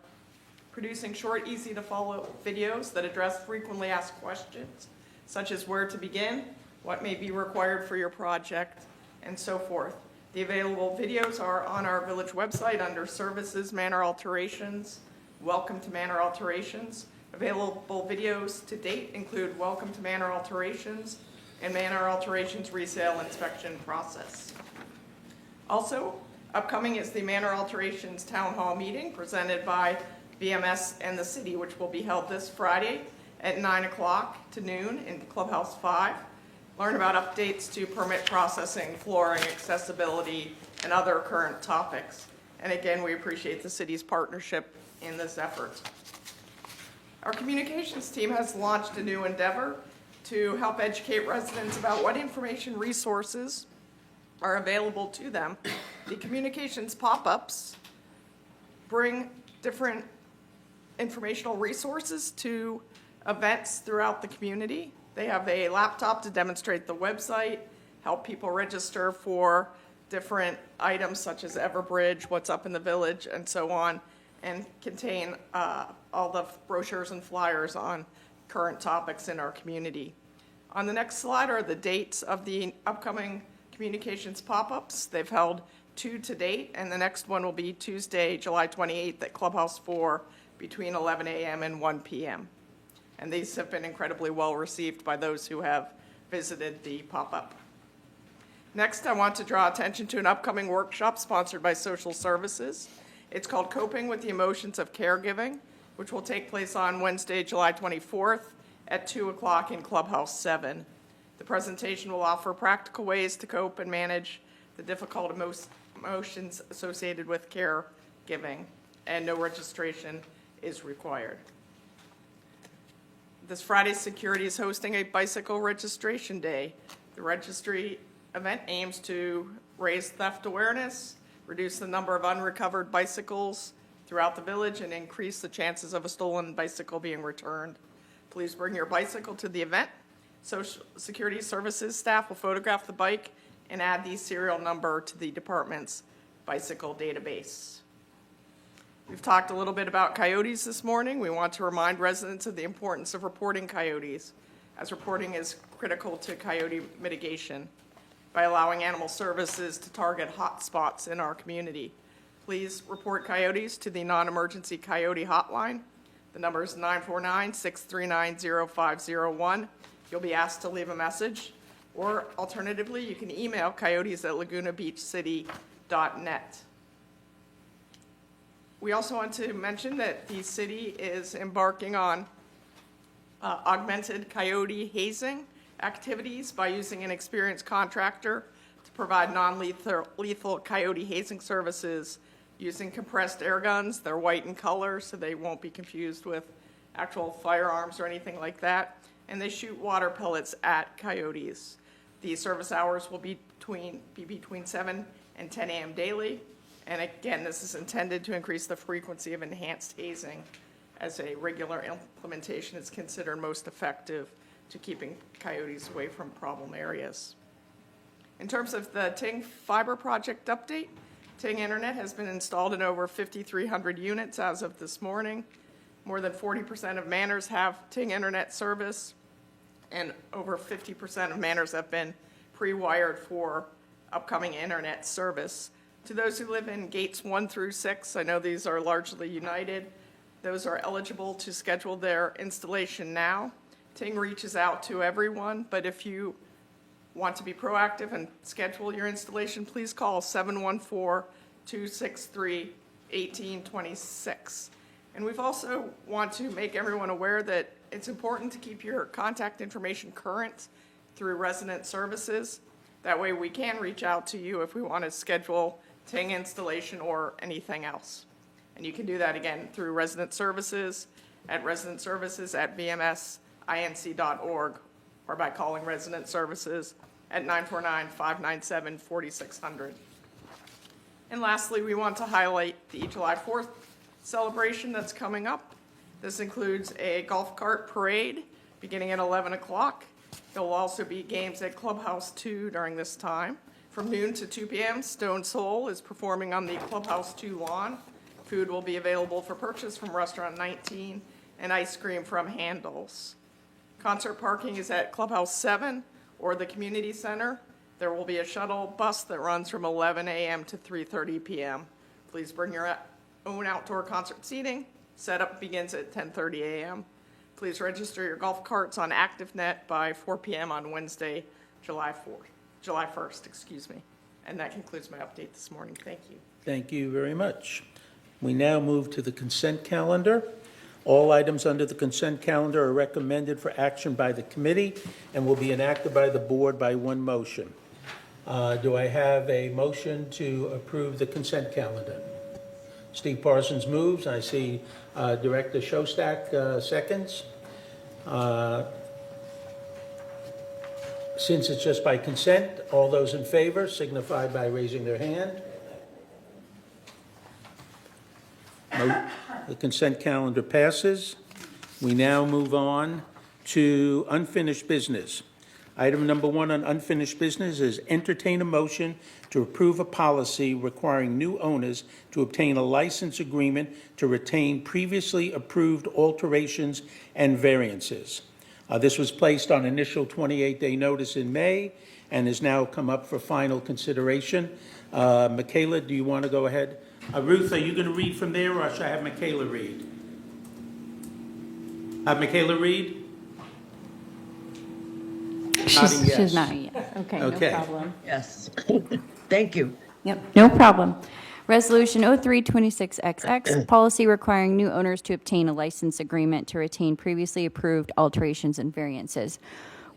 producing short, easy-to-follow videos that address frequently asked questions, such as where to begin, what may be required for your project, and so forth. The available videos are on our village website under Services, Manor Alterations, Welcome to Manor Alterations. Available videos to date include Welcome to Manor Alterations and Manor Alterations Resale Inspection Process. Also, upcoming is the Manor Alterations Town Hall meeting presented by VMS and the city, which will be held this Friday at 9 o'clock to noon in Clubhouse 5. Learn about updates to permit processing, flooring, accessibility, and other current topics. And again, we appreciate the city's partnership in this effort. Our communications team has launched a new endeavor to help educate residents about what information resources are available to them. The communications pop-ups bring different informational resources to events throughout the community. They have a laptop to demonstrate the website, help people register for different items such as Everbridge, what's up in the village, and so on, and contain all the brochures and flyers on current topics in our community. On the next slide are the dates of the upcoming communications pop-ups. They've held 2 to date, and the next one will be Tuesday, July 28th at Clubhouse 4 between 11 a.m. and 1 p.m. And these have been incredibly well received by those who have visited the pop-up. Next, I want to draw attention to an upcoming workshop sponsored by Social Services. It's called Coping with the Emotions of Caregiving, which will take place on Wednesday, July 24th at 2 o'clock in Clubhouse 7. The presentation will offer practical ways to cope and manage the difficult emotions associated with caregiving, and no registration is required. This Friday, Security is hosting a bicycle registration day. The registry event aims to raise theft awareness, reduce the number of unrecovered bicycles throughout the village, and increase the chances of a stolen bicycle being returned. Please bring your bicycle to the event. Social Security Services staff will photograph the bike and add the serial number to the department's bicycle database. We've talked a little bit about coyotes this morning. We want to remind residents of the importance of reporting coyotes, as reporting is critical to coyote mitigation by allowing animal services to target hot spots in our community. Please report coyotes to the non-emergency coyote hotline. The number is 949-639-0501. You'll be asked to leave a message, or alternatively, you can email coyotes@lagunabeachcity.net. We also want to mention that the city is embarking on augmented coyote hazing activities by using an experienced contractor to provide non-lethal coyote hazing services using compressed air guns. They're white in color, so they won't be confused with actual firearms or anything like that. And they shoot water pellets at coyotes. The service hours will be between 7 and 10 a.m. daily. And again, this is intended to increase the frequency of enhanced hazing, as a regular implementation is considered most effective to keeping coyotes away from problem areas. In terms of the Ting Fiber Project update, Ting Internet has been installed in over 5,300 units as of this morning. More than 40% of manors have Ting Internet service, and over 50% of manors have been pre-wired for upcoming internet service. To those who live in gates 1 through 6, I know these are largely United, those are eligible to schedule their installation now. Ting reaches out to everyone, but if you want to be proactive and schedule your installation, please call 714-263-1826. And we've also want to make everyone aware that it's important to keep your contact information current through resident services. That way we can reach out to you if we want to schedule Ting installation or anything else. And you can do that again through resident services at residentservices@vmsinc.org or by calling resident services at 949-597-4600. And lastly, we want to highlight the July 4th celebration that's coming up. This includes a golf cart parade beginning at 11 o'clock. There will also be games at Clubhouse 2 during this time. From noon to 2 p.m., Stone Soul is performing on the Clubhouse 2 lawn. Food will be available for purchase from Restaurant 19 and ice cream from Handles. Concert parking is at Clubhouse 7 or the Community Center. There will be a shuttle bus that runs from 11 a.m. to 3:30 p.m. Please bring your own outdoor concert seating. Setup begins at 10:30 a.m. Please register your golf carts on ActiveNet by 4 p.m. on Wednesday, July 1st, excuse me. And that concludes my update this morning. Thank you. Thank you very much. We now move to the consent calendar. All items under the consent calendar are recommended for action by the committee and will be enacted by the board by one motion. Do I have a motion to approve the consent calendar? Steve Parsons moves. I see Director Shostak seconds. Since it's just by consent, all those in favor signify by raising their hand. The consent calendar passes. We now move on to unfinished business. Item number 1 on unfinished business is entertain a motion to approve a policy requiring new owners to obtain a license agreement to retain previously approved alterations and variances. This was placed on initial 28-day notice in May and has now come up for final consideration. Michaela, do you want to go ahead? Ruth, are you going to read from there, or should I have Michaela read? Have Michaela read? She's not yet. Okay, Okay. no problem. Yes. Thank you. Yep, no problem. Resolution 0326XX, policy requiring new owners to obtain a license agreement to retain previously approved alterations and variances.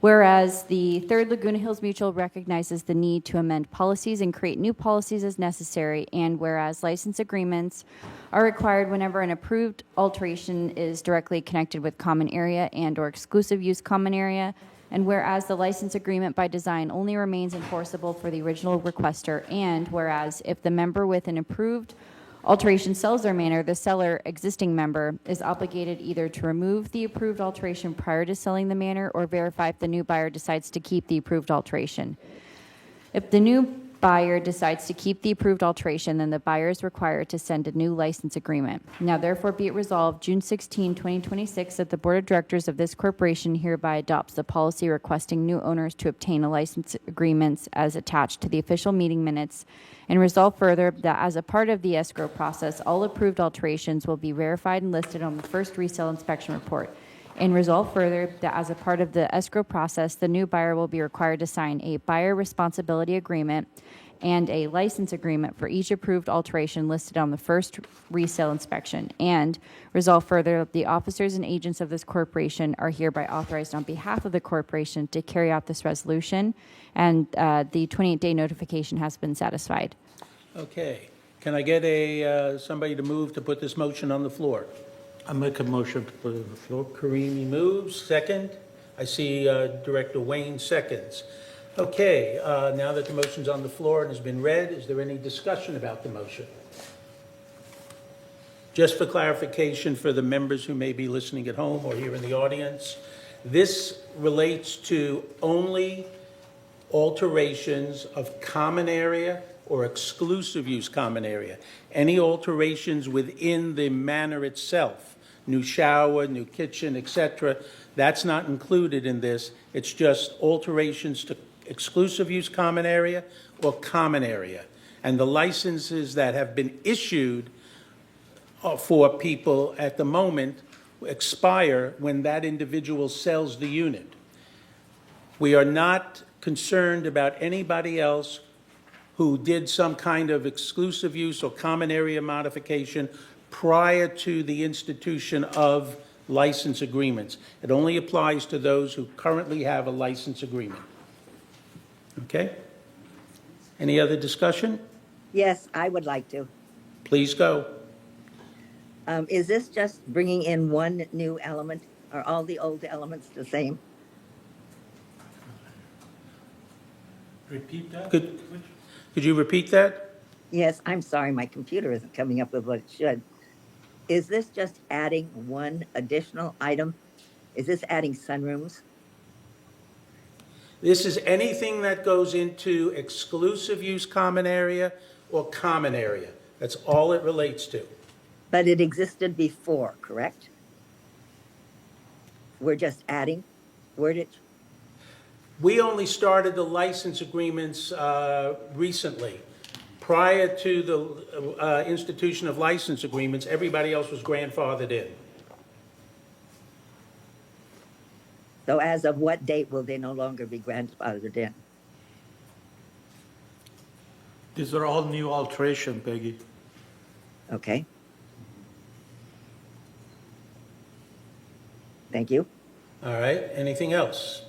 Whereas the Third Laguna Hills Mutual recognizes the need to amend policies and create new policies as necessary, and whereas license agreements are required whenever an approved alteration is directly connected with common area and/or exclusive use common area, and whereas the license agreement by design only remains enforceable for the original requester, and whereas if the member with an approved alteration sells their manor, the seller, existing member, is obligated either to remove the approved alteration prior to selling the manor or verify if the new buyer decides to keep the approved alteration. If the new buyer decides to keep the approved alteration, then the buyer is required to send a new license agreement. Now, therefore, be it resolved, June 16, 2026, that the Board of Directors of this corporation hereby adopts the policy requesting new owners to obtain a license agreements as attached to the official meeting minutes, and resolve further that as a part of the escrow process, all approved alterations will be verified and listed on the first resale inspection report. And resolve further that as a part of the escrow process, the new buyer will be required to sign a buyer responsibility agreement and a license agreement for each approved alteration listed on the first resale inspection. And resolve further that the officers and agents of this corporation are hereby authorized on behalf of the corporation to carry out this resolution, and the 28-day notification has been satisfied. Okay. Can I get somebody to move to put this motion on the floor? I make a motion to put it on the floor. Karimi moves. Second. I see Director Wayne seconds. Okay. Now that the motion's on the floor and has been read, is there any discussion about the motion? Just for clarification for the members who may be listening at home or here in the audience, this relates to only alterations of common area or exclusive use common area. Any alterations within the manor itself, new shower, new kitchen, etc., that's not included in this. It's just alterations to exclusive use common area or common area. And the licenses that have been issued for people at the moment expire when that individual sells the unit. We are not concerned about anybody else who did some kind of exclusive use or common area modification prior to the institution of license agreements. It only applies to those who currently have a license agreement. Okay? Any other discussion? Yes, I would like to. Please go. Is this just bringing in one new element? Are all the old elements the same? Repeat that? Could you repeat that? Yes, I'm sorry, my computer isn't coming up with what it should. Is this just adding one additional item? Is this adding sunrooms? This is anything that goes into exclusive use common area or common area. That's all it relates to. But it existed before, correct? We're just adding wordage? We only started the license agreements recently. Prior to the institution of license agreements, everybody else was grandfathered in. So as of what date will they no longer be grandfathered in? These are all new alteration, Peggy. Okay. Thank you. All right, anything else?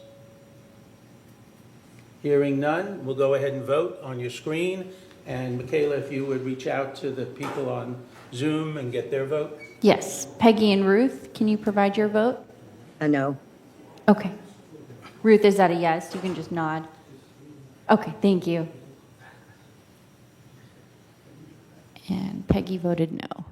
Hearing none, we'll go ahead and vote on your screen. And Michaela, if you would reach out to the people on Zoom and get their vote. Yes. Peggy and Ruth, can you provide your vote? A no. Okay. Ruth, is that a yes? You can just nod. Okay, thank you. And Peggy voted no.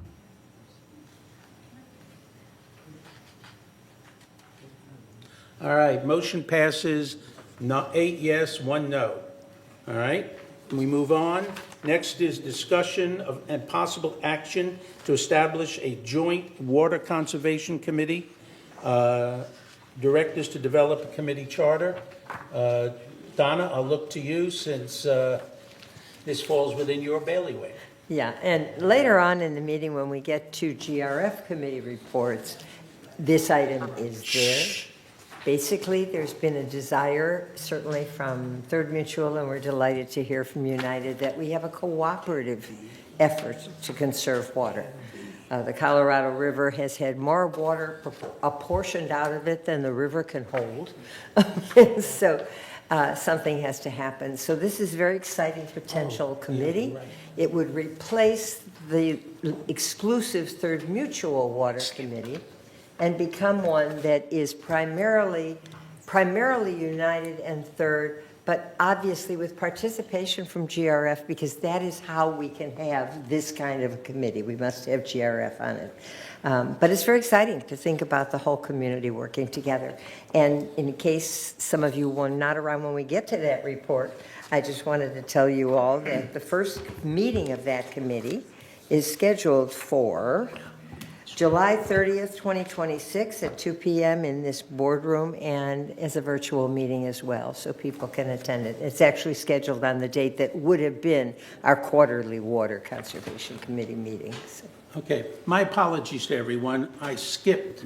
All right, motion passes 8 yes, 1 no. All right, we move on. Next is discussion of and possible action to establish a joint water conservation committee. Directors to develop a committee charter. Donna, I'll look to you since this falls within your bailiwick. Yeah, and later on in the meeting, when we get to GRF committee reports, this item is there. Basically, there's been a desire, certainly from Third Mutual, and we're delighted to hear from United, that we have a cooperative effort to conserve water. The Colorado River has had more water apportioned out of it than the river can hold. So something has to happen. So this is a very exciting potential committee. It would replace the exclusive Third Mutual Water Committee and become one that is primarily United and Third, but obviously with participation from GRF, because that is how we can have this kind of a committee. We must have GRF on it. But it's very exciting to think about the whole community working together. And in case some of you were not around when we get to that report, I just wanted to tell you all that the first meeting of that committee is scheduled for July 30th, 2026 at 2 p.m. in this boardroom, and as a virtual meeting as well, so people can attend it. It's actually scheduled on the date that would have been our quarterly Water Conservation Committee meeting. So. Okay, my apologies to everyone. I skipped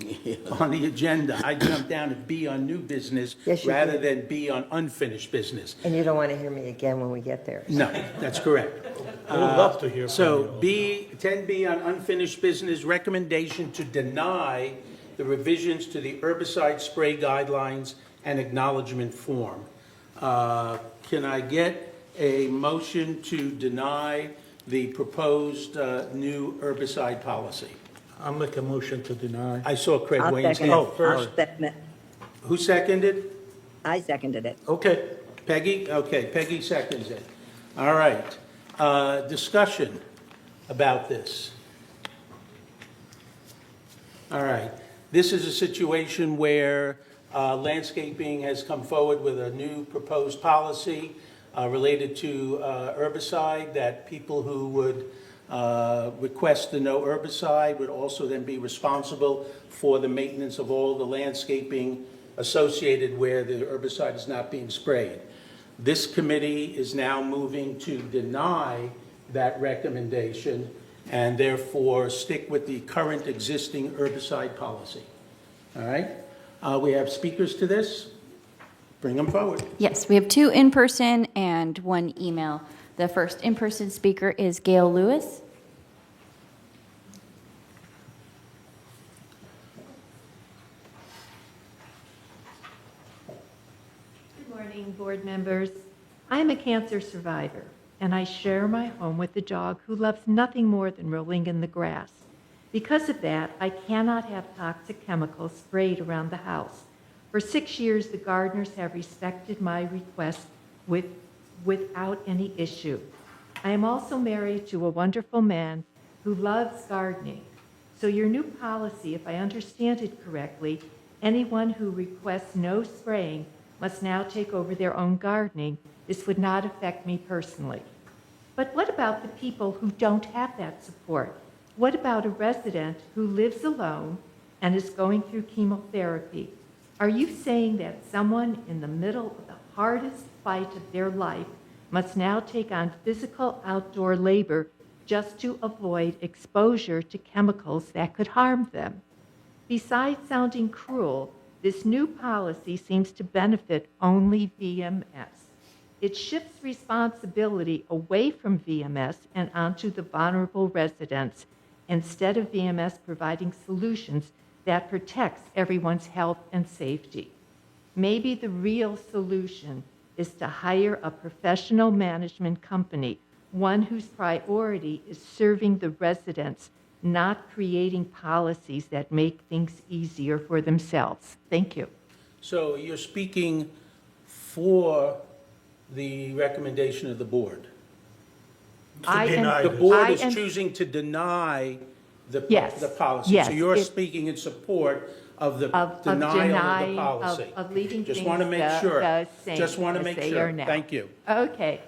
on the agenda. I jumped down to B on new business rather than B on unfinished business. And you don't want to hear me again when we get there. So. No, that's correct. I would love to hear from So you. 10B on unfinished business, recommendation to deny the revisions to the herbicide spray guidelines and acknowledgement form. Can I get a motion to deny the proposed new herbicide policy? I'll make a motion to deny. I saw Craig I'll Wayne's second hand it. first. I'll second it. Who seconded? I seconded it. Okay, Peggy? Okay, Peggy seconds it. All right. Discussion about this. All right. This is a situation where landscaping has come forward with a new proposed policy related to herbicide, that people who would request the no herbicide would also then be responsible for the maintenance of all the landscaping associated where the herbicide is not being sprayed. This committee is now moving to deny that recommendation and therefore stick with the current existing herbicide policy. All right? We have speakers to this. Bring them forward. Yes, we have 2 in-person and 1 email. The first in-person speaker is Gail Lewis. Good morning, board members. I am a cancer survivor, and I share my home with a dog who loves nothing more than rolling in the grass. Because of that, I cannot have toxic chemicals sprayed around the house. For 6 years, the gardeners have respected my request without any issue. I am also married to a wonderful man who loves gardening. So your new policy, if I understand it correctly, anyone who requests no spraying must now take over their own gardening. This would not affect me personally. But what about the people who don't have that support? What about a resident who lives alone and is going through chemotherapy? Are you saying that someone in the middle of the hardest fight of their life must now take on physical outdoor labor just to avoid exposure to chemicals that could harm them? Besides sounding cruel, This new policy seems to benefit only VMS. It shifts responsibility away from VMS and onto the vulnerable residents instead of VMS providing solutions that protects everyone's health and safety. Maybe the real solution is to hire a professional management company, one whose priority is serving the residents, not creating policies that make things easier for themselves. Thank you. So you're speaking for the recommendation of the board? The board is choosing to deny the policy. Yes, So you're speaking in support of the denial of the policy. Of leaving Just things want to make sure. the same Just want to as make they sure. are now. Thank you. Okay.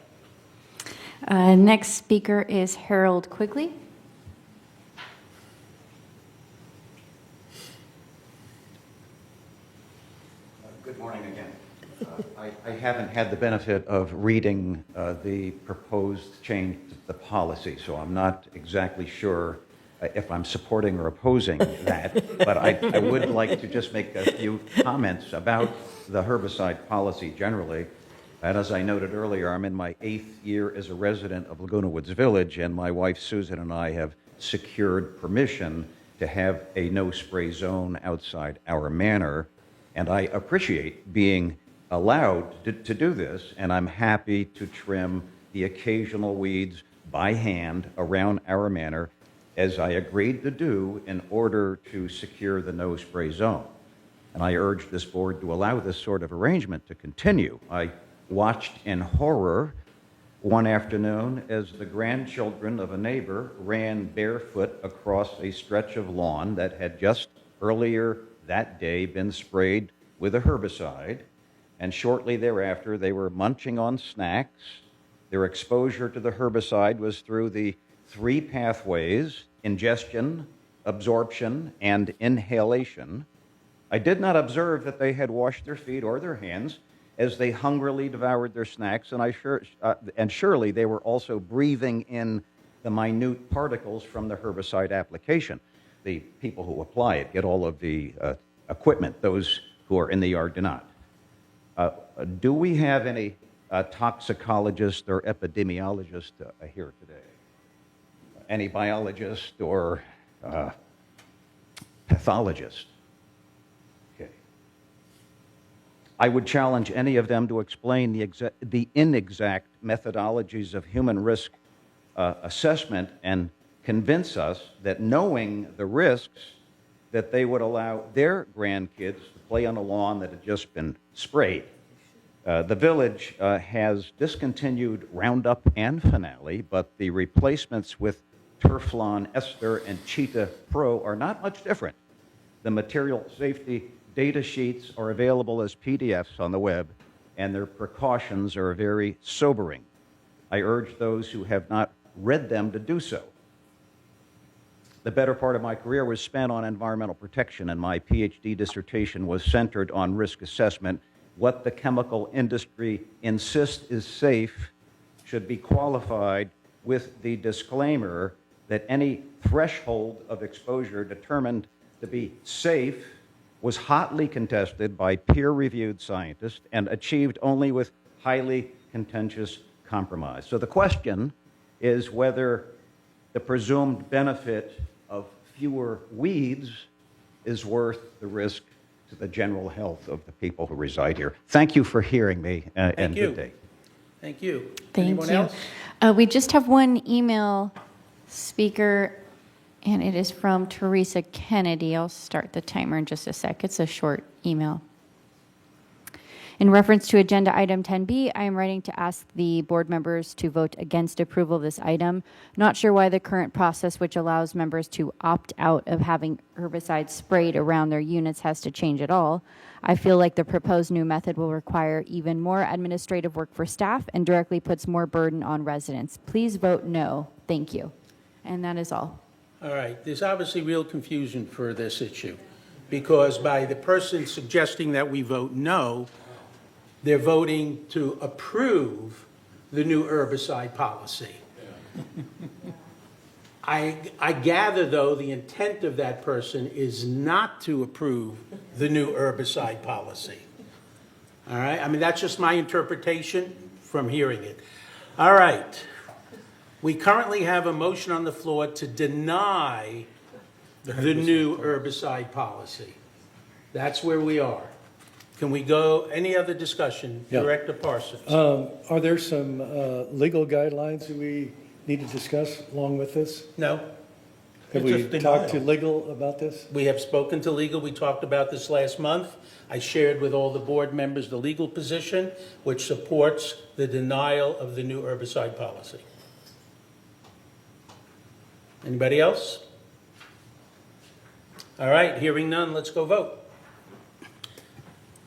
Next speaker is Harold Quigley. Good morning again. I haven't had the benefit of reading the proposed change to the policy, so I'm not exactly sure if I'm supporting or opposing that, but I would like to just make a few comments about the herbicide policy generally. And as I noted earlier, I'm in my 8th year as a resident of Laguna Woods Village, and my wife Susan and I have secured permission to have a no-spray zone outside our manor. And I appreciate being allowed to do this, and I'm happy to trim the occasional weeds by hand around our manor, as I agreed to do in order to secure the no-spray zone. And I urge this board to allow this sort of arrangement to continue. I watched in horror one afternoon as the grandchildren of a neighbor ran barefoot across a stretch of lawn that had just earlier that day been sprayed with a herbicide, and shortly thereafter they were munching on snacks. Their exposure to the herbicide was through the 3 pathways: ingestion, absorption, and inhalation. I did not observe that they had washed their feet or their hands as they hungrily devoured their snacks, and surely they were also breathing in the minute particles from the herbicide application. The people who apply it get all of the equipment. Those who are in the yard do not. Do we have any toxicologist or epidemiologist here today? Any biologist or pathologist? Okay. I would challenge any of them to explain the inexact methodologies of human risk assessment and convince us that knowing the risks, that they would allow their grandkids to play on a lawn that had just been sprayed. The village has discontinued Roundup and Finale, but the replacements with Turflon, Ester, and Cheetah Pro are not much different. The material safety data sheets are available as PDFs on the web, and their precautions are very sobering. I urge those who have not read them to do so. The better part of my career was spent on environmental protection, and my PhD dissertation was centered on risk assessment. What the chemical industry insists is safe should be qualified with the disclaimer that any threshold of exposure determined to be safe was hotly contested by peer-reviewed scientists and achieved only with highly contentious compromise. So the question is whether the presumed benefit of fewer weeds is worth the risk to the general health of the people who reside here. Thank you for hearing me, and good day. Thank you. Thank Anyone you. else? We just have one email speaker, and it is from Teresa Kennedy. I'll start the timer in just a sec. It's a short email. In reference to Agenda Item 10B, I am writing to ask the board members to vote against approval of this item. Not sure why the current process, which allows members to opt out of having herbicides sprayed around their units, has to change at all. I feel like the proposed new method will require even more administrative work for staff and directly puts more burden on residents. Please vote no. Thank you. And that is all. All right, there's obviously real confusion for this issue, because by the person suggesting that we vote no, they're voting to approve the new herbicide policy. I gather, though, the intent of that person is not to approve the new herbicide policy. All right? I mean, that's just my interpretation from hearing it. All right. We currently have a motion on the floor to deny the new herbicide policy. That's where we are. Can we go, any other discussion? Yeah. Director Parsons? Are there some legal guidelines that we need to discuss along with this? No. Have It's we just talked to denial. legal about this? We have spoken to legal. We talked about this last month. I shared with all the board members the legal position, which supports the denial of the new herbicide policy. Anybody else? All right, hearing none, let's go vote.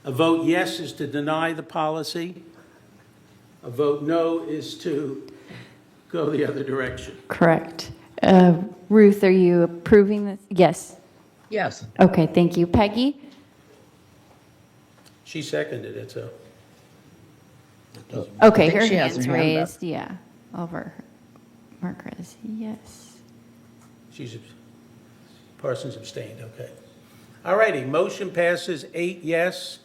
A vote yes is to deny the policy. A vote no is to go the other direction. Correct. Ruth, are you approving this? Yes. Yes. Okay, thank you. Peggy? She seconded it, so. Okay, think her she has hand's her hand up. raised, yeah. Over. Margaret is yes. Parsons abstained, okay. All righty, motion passes 8 yes,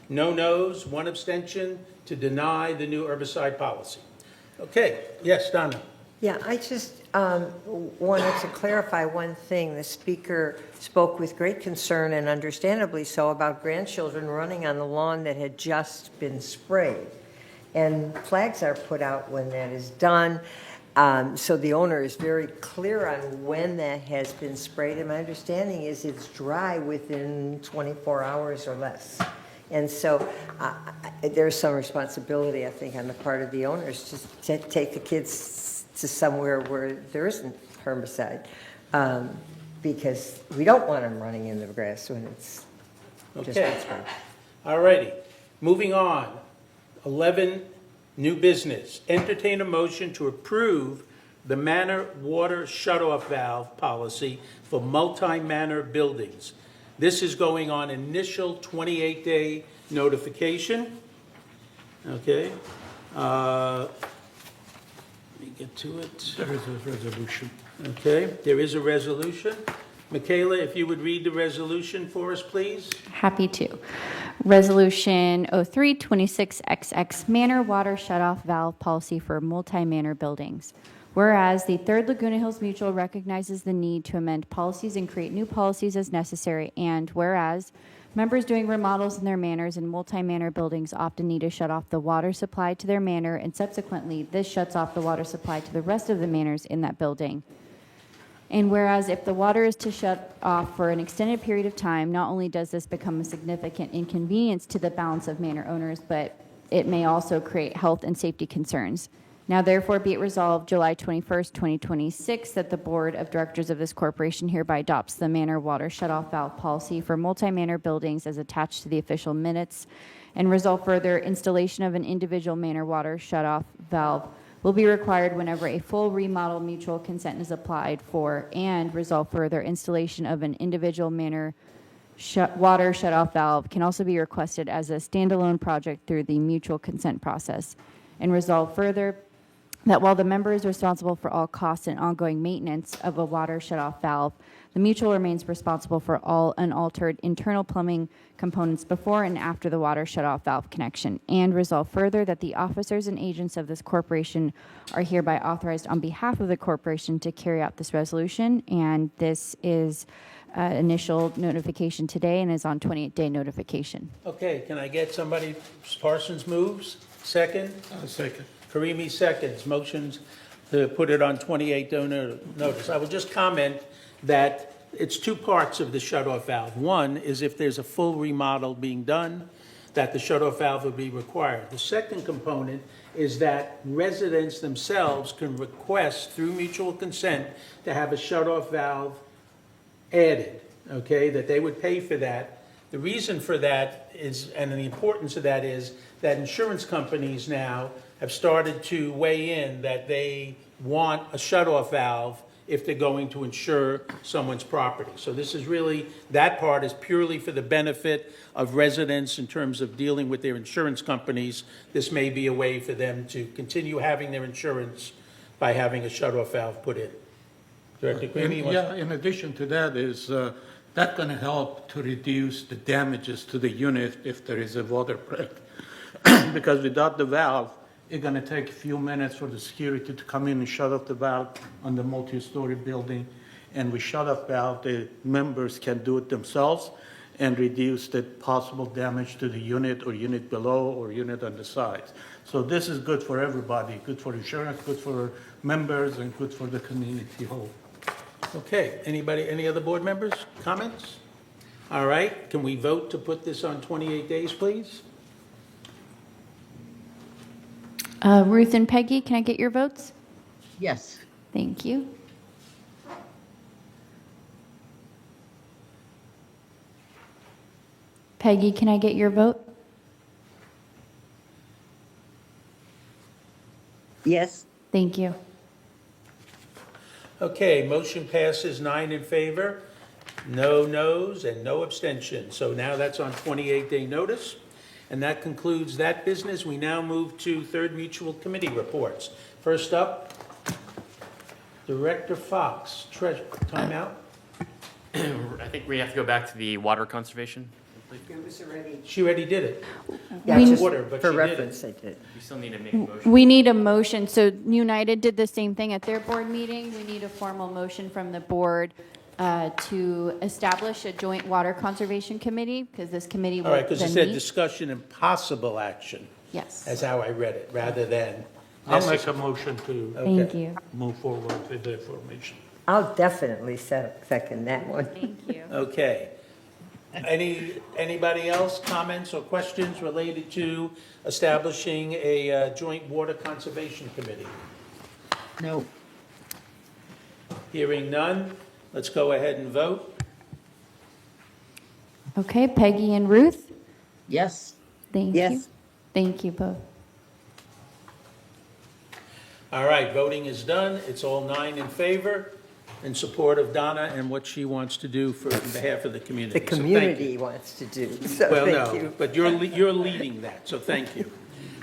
no no's, 1 abstention to deny the new herbicide policy. Okay, yes, Donna. Yeah, I just wanted to clarify one thing. The speaker spoke with great concern, and understandably so, about grandchildren running on the lawn that had just been sprayed. And flags are put out when that is done. So the owner is very clear on when that has been sprayed. And my understanding is it's dry within 24 hours or less. And so there's some responsibility, I think, on the part of the owners to take the kids to somewhere where there isn't herbicide, because we don't want them running in the grass when it's just been Okay. sprayed. All righty, moving on. 11, new business. Entertain a motion to approve the manor water shutoff valve policy for multi-manor buildings. This is going on initial 28-day notification. Okay. Let me get to it. There is a resolution. Okay, there is a resolution. Michaela, if you would read the resolution for us, please. Happy to. Resolution 0326XX Manor Water Shutoff Valve Policy for Multi-Manor Buildings. Whereas the Third Laguna Hills Mutual recognizes the need to amend policies and create new policies as necessary, and whereas members doing remodels in their manors and multi-manor buildings often need to shut off the water supply to their manor, and subsequently this shuts off the water supply to the rest of the manors in that building. And whereas if the water is to shut off for an extended period of time, not only does this become a significant inconvenience to the balance of manor owners, but it may also create health and safety concerns. Now therefore be it resolved July 21st, 2026, that the Board of Directors of this corporation hereby adopts the manor water shutoff valve policy for multi-manor buildings as attached to the official minutes, and resolve further installation of an individual manor water shutoff valve will be required whenever a full remodel mutual consent is applied for, and resolve further installation of an individual manor water shutoff valve can also be requested as a standalone project through the mutual consent process, and resolve further that while the member is responsible for all costs and ongoing maintenance of a water shutoff valve, the mutual remains responsible for all unaltered internal plumbing components before and after the water shutoff valve connection, and resolve further that the officers and agents of this corporation are hereby authorized on behalf of the corporation to carry out this resolution, and this is initial notification today and is on 28-day notification. Okay, can I get somebody, Parsons moves, second? Second. Karimi seconds, motions to put it on 28-day notice. I will just comment that it's 2 parts of the shutoff valve. One is if there's a full remodel being done, that the shutoff valve would be required. The second component is that residents themselves can request through mutual consent to have a shutoff valve added, okay, that they would pay for that. The reason for that is, and the importance of that is, that insurance companies now have started to weigh in that they want a shutoff valve if they're going to insure someone's property. So this is really, that part is purely for the benefit of residents in terms of dealing with their insurance companies. This may be a way for them to continue having their insurance by having a shutoff valve put in. Director Creamy, you want Yeah, in addition to that is, that going to help to reduce the damages to the unit if there is a water break? Because without the valve, it's going to take a few minutes for the security to come in and shut off the valve on the multi-story building. And with shut-off valve, the members can do it themselves and reduce the possible damage to the unit or unit below or unit on the sides. So this is good for everybody, good for insurance, good for members, and good for the community whole. Okay, anybody, any other board members, comments? All right, can we vote to put this on 28 days, please? Ruth and Peggy, can I get your votes? Yes. Thank you. Peggy, can I get your vote? Yes. Thank you. Okay, motion passes 9 in favor, no noes, and no abstentions. So now that's on 28-day notice. And that concludes that business. We now move to Third Mutual Committee reports. First up, Director Fox, timeout. I think we have to go back to the water conservation. She already did it. Yeah, We- just Water, but for she did it. reference, I did. We still need to make a motion. We need a motion. So United did the same thing at their board meeting. We need a formal motion from the board to establish a joint water conservation committee, because this committee will All right, because it then said meet. discussion and possible action. Yes. That's how I read it, rather than. I'll make a necessary. motion to Thank you. move forward with the formation. I'll definitely second that one. Thank you. Okay. Anybody else, comments or questions related to establishing a joint water conservation committee? No. Hearing none, let's go ahead and vote. Okay, Peggy and Ruth? Yes. Thank you. Yes. Thank you both. All right, voting is done. It's all 9 in favor, in support of Donna and what she wants to do for, on behalf of the community. The So thank community you. wants to do, so Well, thank no, you. but you're leading that, so thank you.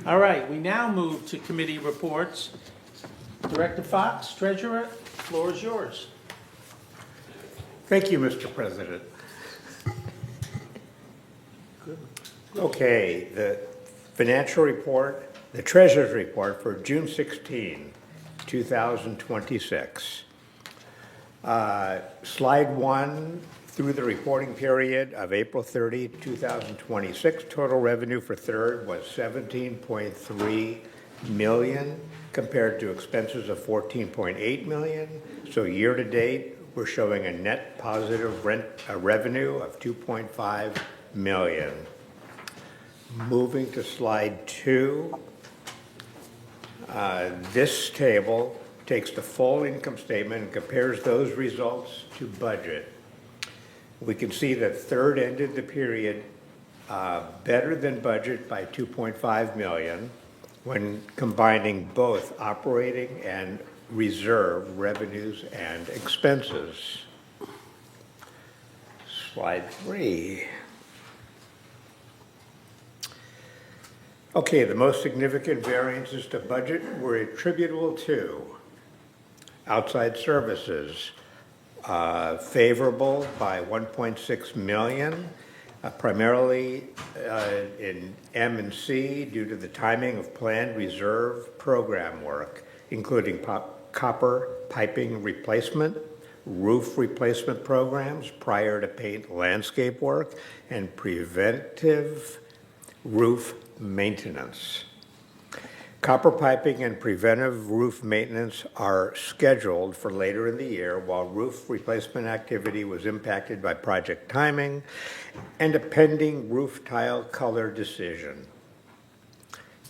All right, we now move to committee reports. Director Fox, Treasurer, floor is yours. Thank you, Mr. President. Okay, the financial report, the treasurer's report for June 16, 2026. Slide 1, through the reporting period of April 30, 2026, total revenue for third was $17.3 million compared to expenses of $14.8 million. So year to date, we're showing a net positive revenue of $2.5 million. Moving to slide 2, this table takes the full income statement and compares those results to budget. We can see that third ended the period better than budget by $2.5 million when combining both operating and reserve revenues and expenses. Slide 3. Okay, the most significant variances to budget were attributable to outside services, favorable by $1.6 million, primarily in M&C due to the timing of planned reserve program work, including copper piping replacement, roof replacement programs prior to paint landscape work, and preventive roof maintenance. Copper piping and preventive roof maintenance are scheduled for later in the year, while roof replacement activity was impacted by project timing and a pending roof tile color decision.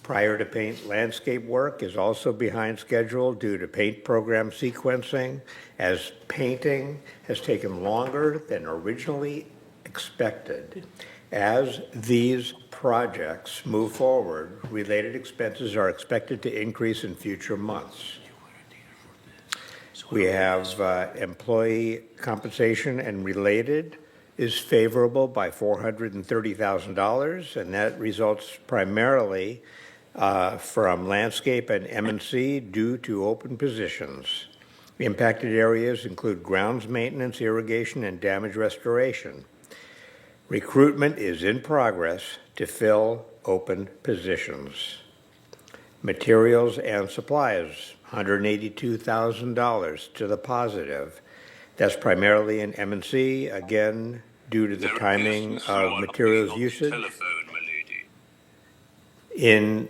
Prior to paint landscape work is also behind schedule due to paint program sequencing, as painting has taken longer than originally expected. As these projects move forward, related expenses are expected to increase in future months. We have employee compensation and related is favorable by $430,000, and that results primarily from landscape and M&C due to open positions. Impacted areas include grounds maintenance, irrigation, and damage restoration. Recruitment is in progress to fill open positions. Materials and supplies, $182,000 to the positive. That's primarily in M&C, again, due to the timing of materials usage. In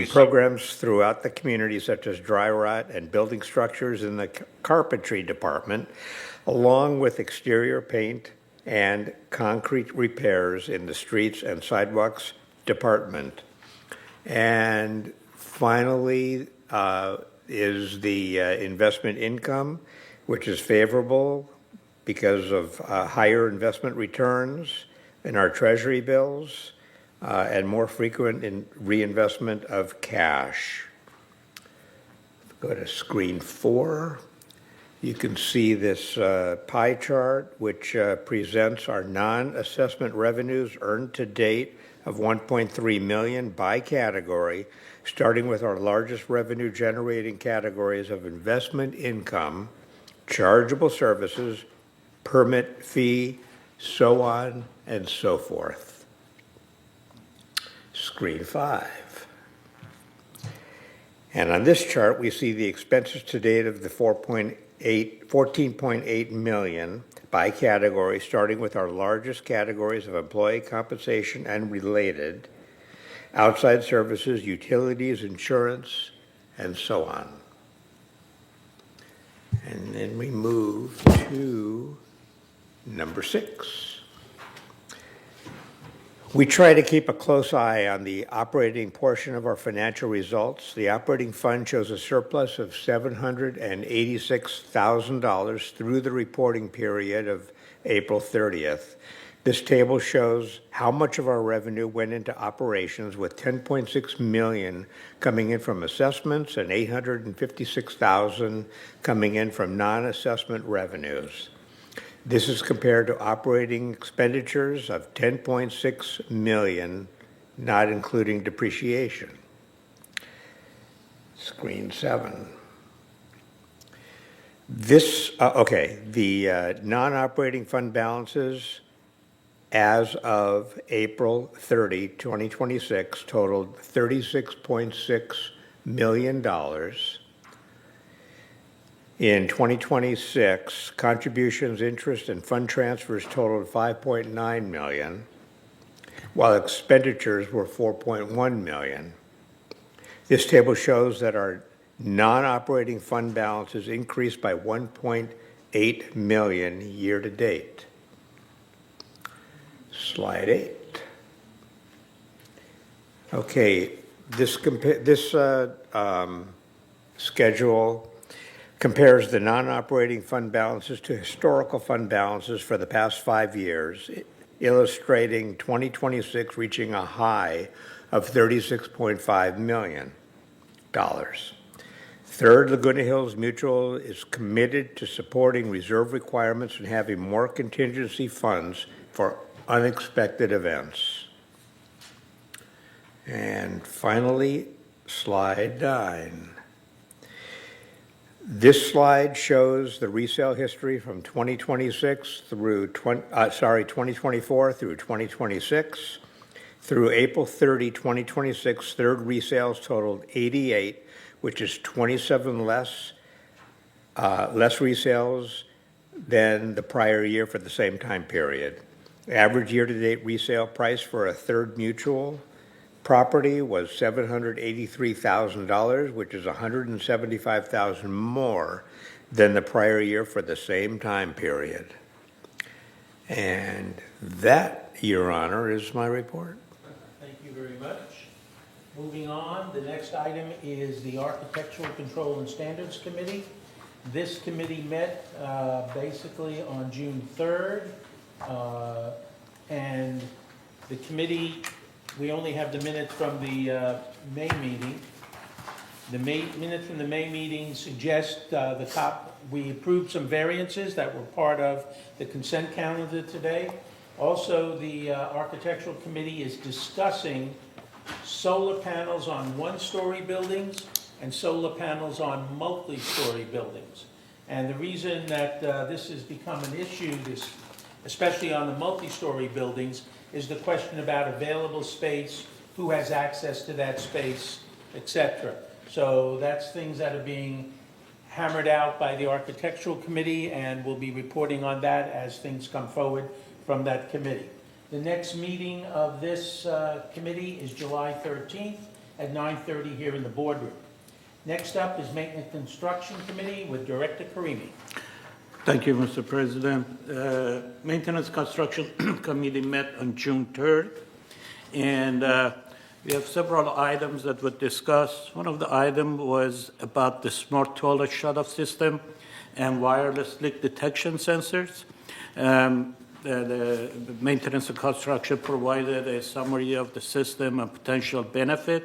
programs throughout the community, such as dry rot and building structures in the carpentry department, along with exterior paint and concrete repairs in the streets and sidewalks department. And finally is the investment income, which is favorable because of higher investment returns in our treasury bills and more frequent in reinvestment of cash. Go to screen 4. You can see this pie chart, which presents our non-assessment revenues earned to date of $1.3 million by category, starting with our largest revenue generating categories of investment income, chargeable services, permit fee, so on and so forth. Screen 5. And on this chart, we see the expenses to date of the 14.8 million by category, starting with our largest categories of employee compensation and related, outside services, utilities, insurance, and so on. And then we move to number 6. We try to keep a close eye on the operating portion of our financial results. The operating fund shows a surplus of $786,000 through the reporting period of April 30th. This table shows how much of our revenue went into operations, with $10.6 million coming in from assessments and $856,000 coming in from non-assessment revenues. This is compared to operating expenditures of $10.6 million, not including depreciation. Screen 7. The non-operating fund balances as of April 30, 2026 totaled $36.6 million. In 2026, contributions, interest, and fund transfers totaled $5.9 million, while expenditures were $4.1 million. This table shows that our non-operating fund balances increased by $1.8 million year to date. Slide 8. Okay, this schedule compares the non-operating fund balances to historical fund balances for the past 5 years, illustrating 2026 reaching a high of $36.5 million. Third, Laguna Hills Mutual is committed to supporting reserve requirements and having more contingency funds for unexpected events. And finally, slide 9. This slide shows the resale history from 2024 through 2026. Through April 30, 2026, third resales totaled 88, which is 27 less resales than the prior year for the same time period. Average year-to-date resale price for a third mutual property was $783,000, which is $175,000 more than the prior year for the same time period. And that, Your Honor, is my report. Thank you very much. Moving on, the next item is the Architectural Control and Standards Committee. This committee met basically on June 3rd, and the committee, we only have the minutes from the May meeting. The minutes from the May meeting suggest we approved some variances that were part of the consent calendar today. Also, the Architectural Committee is discussing solar panels on one-story buildings and solar panels on multi-story buildings. And the reason that this has become an issue, especially on the multi-story buildings, is the question about available space, who has access to that space, etc. So that's things that are being hammered out by the Architectural Committee, and we'll be reporting on that as things come forward from that committee. The next meeting of this committee is July 13th at 9:30 here in the boardroom. Next up is Maintenance Construction Committee with Director Karimi. Thank you, Mr. President. Maintenance Construction Committee met on June 3rd, and we have several items that were discussed. One of the items was about the smart toilet shut-off system and wireless leak detection sensors. The Maintenance and Construction provided a summary of the system and potential benefit.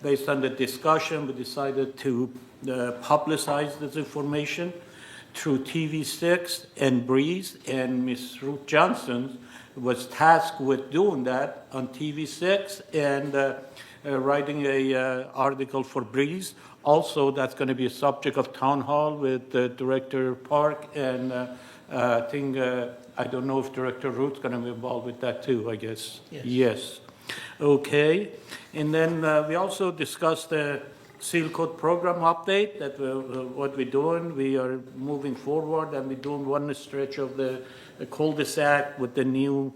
Based on the discussion, we decided to publicize this information through TV6 and Breeze, and Ms. Ruth Johnson was tasked with doing that on TV6 and writing a article for Breeze. Also, that's going to be a subject of town hall with Director Park, and I don't know if Director Ruth's going to be involved with that too, I guess. Yes. Okay. And then we also discussed the Seal Coat program update, that what we're doing. We are moving forward, and we're doing one stretch of the cul-de-sac with the new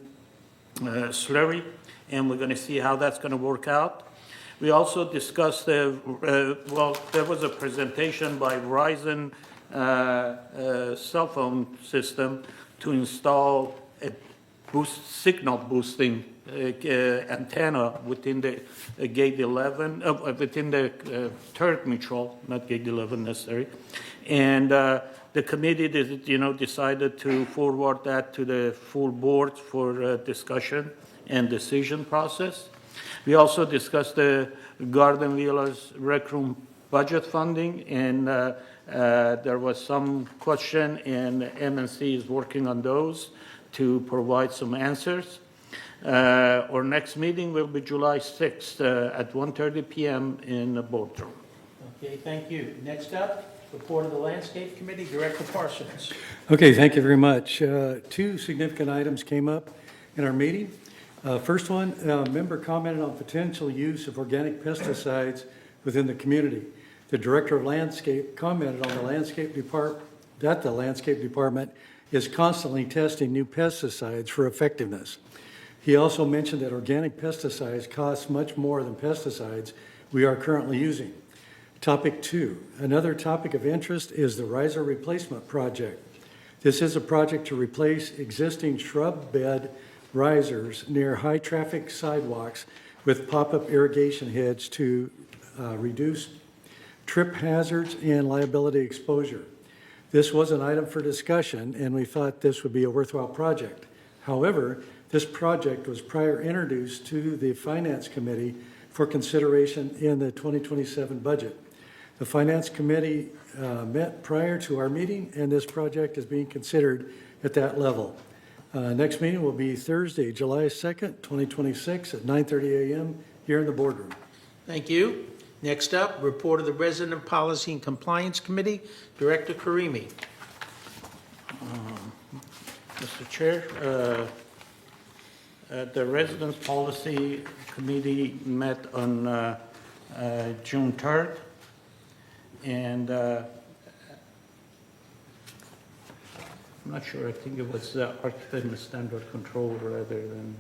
slurry, and we're going to see how that's going to work out. We also discussed there was a presentation by Verizon cell phone system to install a signal boosting antenna within the gate 11, within the third mutual, not gate 11 necessary. And the committee decided to forward that to the full board for discussion and decision process. We also discussed the Garden Wheelers Rec Room budget funding, and there was some question, and MNC is working on those to provide some answers. Our next meeting will be July 6th at 1:30 p.m. in the boardroom. Okay, thank you. Next up, report of the Landscape Committee, Director Parsons. Okay, thank you very much. Two significant items came up in our meeting. First one, a member commented on potential use of organic pesticides within the community. The Director of Landscape commented on the Landscape Department is constantly testing new pesticides for effectiveness. He also mentioned that organic pesticides cost much more than pesticides we are currently using. Topic 2, another topic of interest is the riser replacement project. This is a project to replace existing shrub bed risers near high traffic sidewalks with pop-up irrigation heads to reduce trip hazards and liability exposure. This was an item for discussion, and we thought this would be a worthwhile project. However, this project was prior introduced to the Finance Committee for consideration in the 2027 budget. The Finance Committee met prior to our meeting, and this project is being considered at that level. Next meeting will be Thursday, July 2nd, 2026 at 9:30 a.m. here in the boardroom. Thank you. Next up, report of the Resident Policy and Compliance Committee, Director Karimi. Mr. Chair, the Residence Policy Committee met on June 3rd, and I'm not sure, I think it was Architect and Standard Control rather than,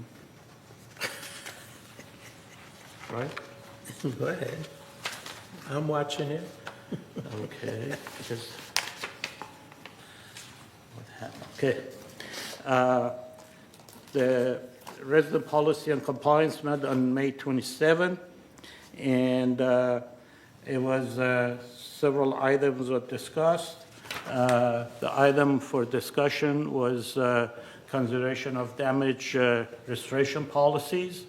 right? Go ahead. I'm watching it. Okay, because, what happened? Okay. The Resident Policy and Compliance met on May 27th, and it was several items were discussed. The item for discussion was consideration of damage restoration policies,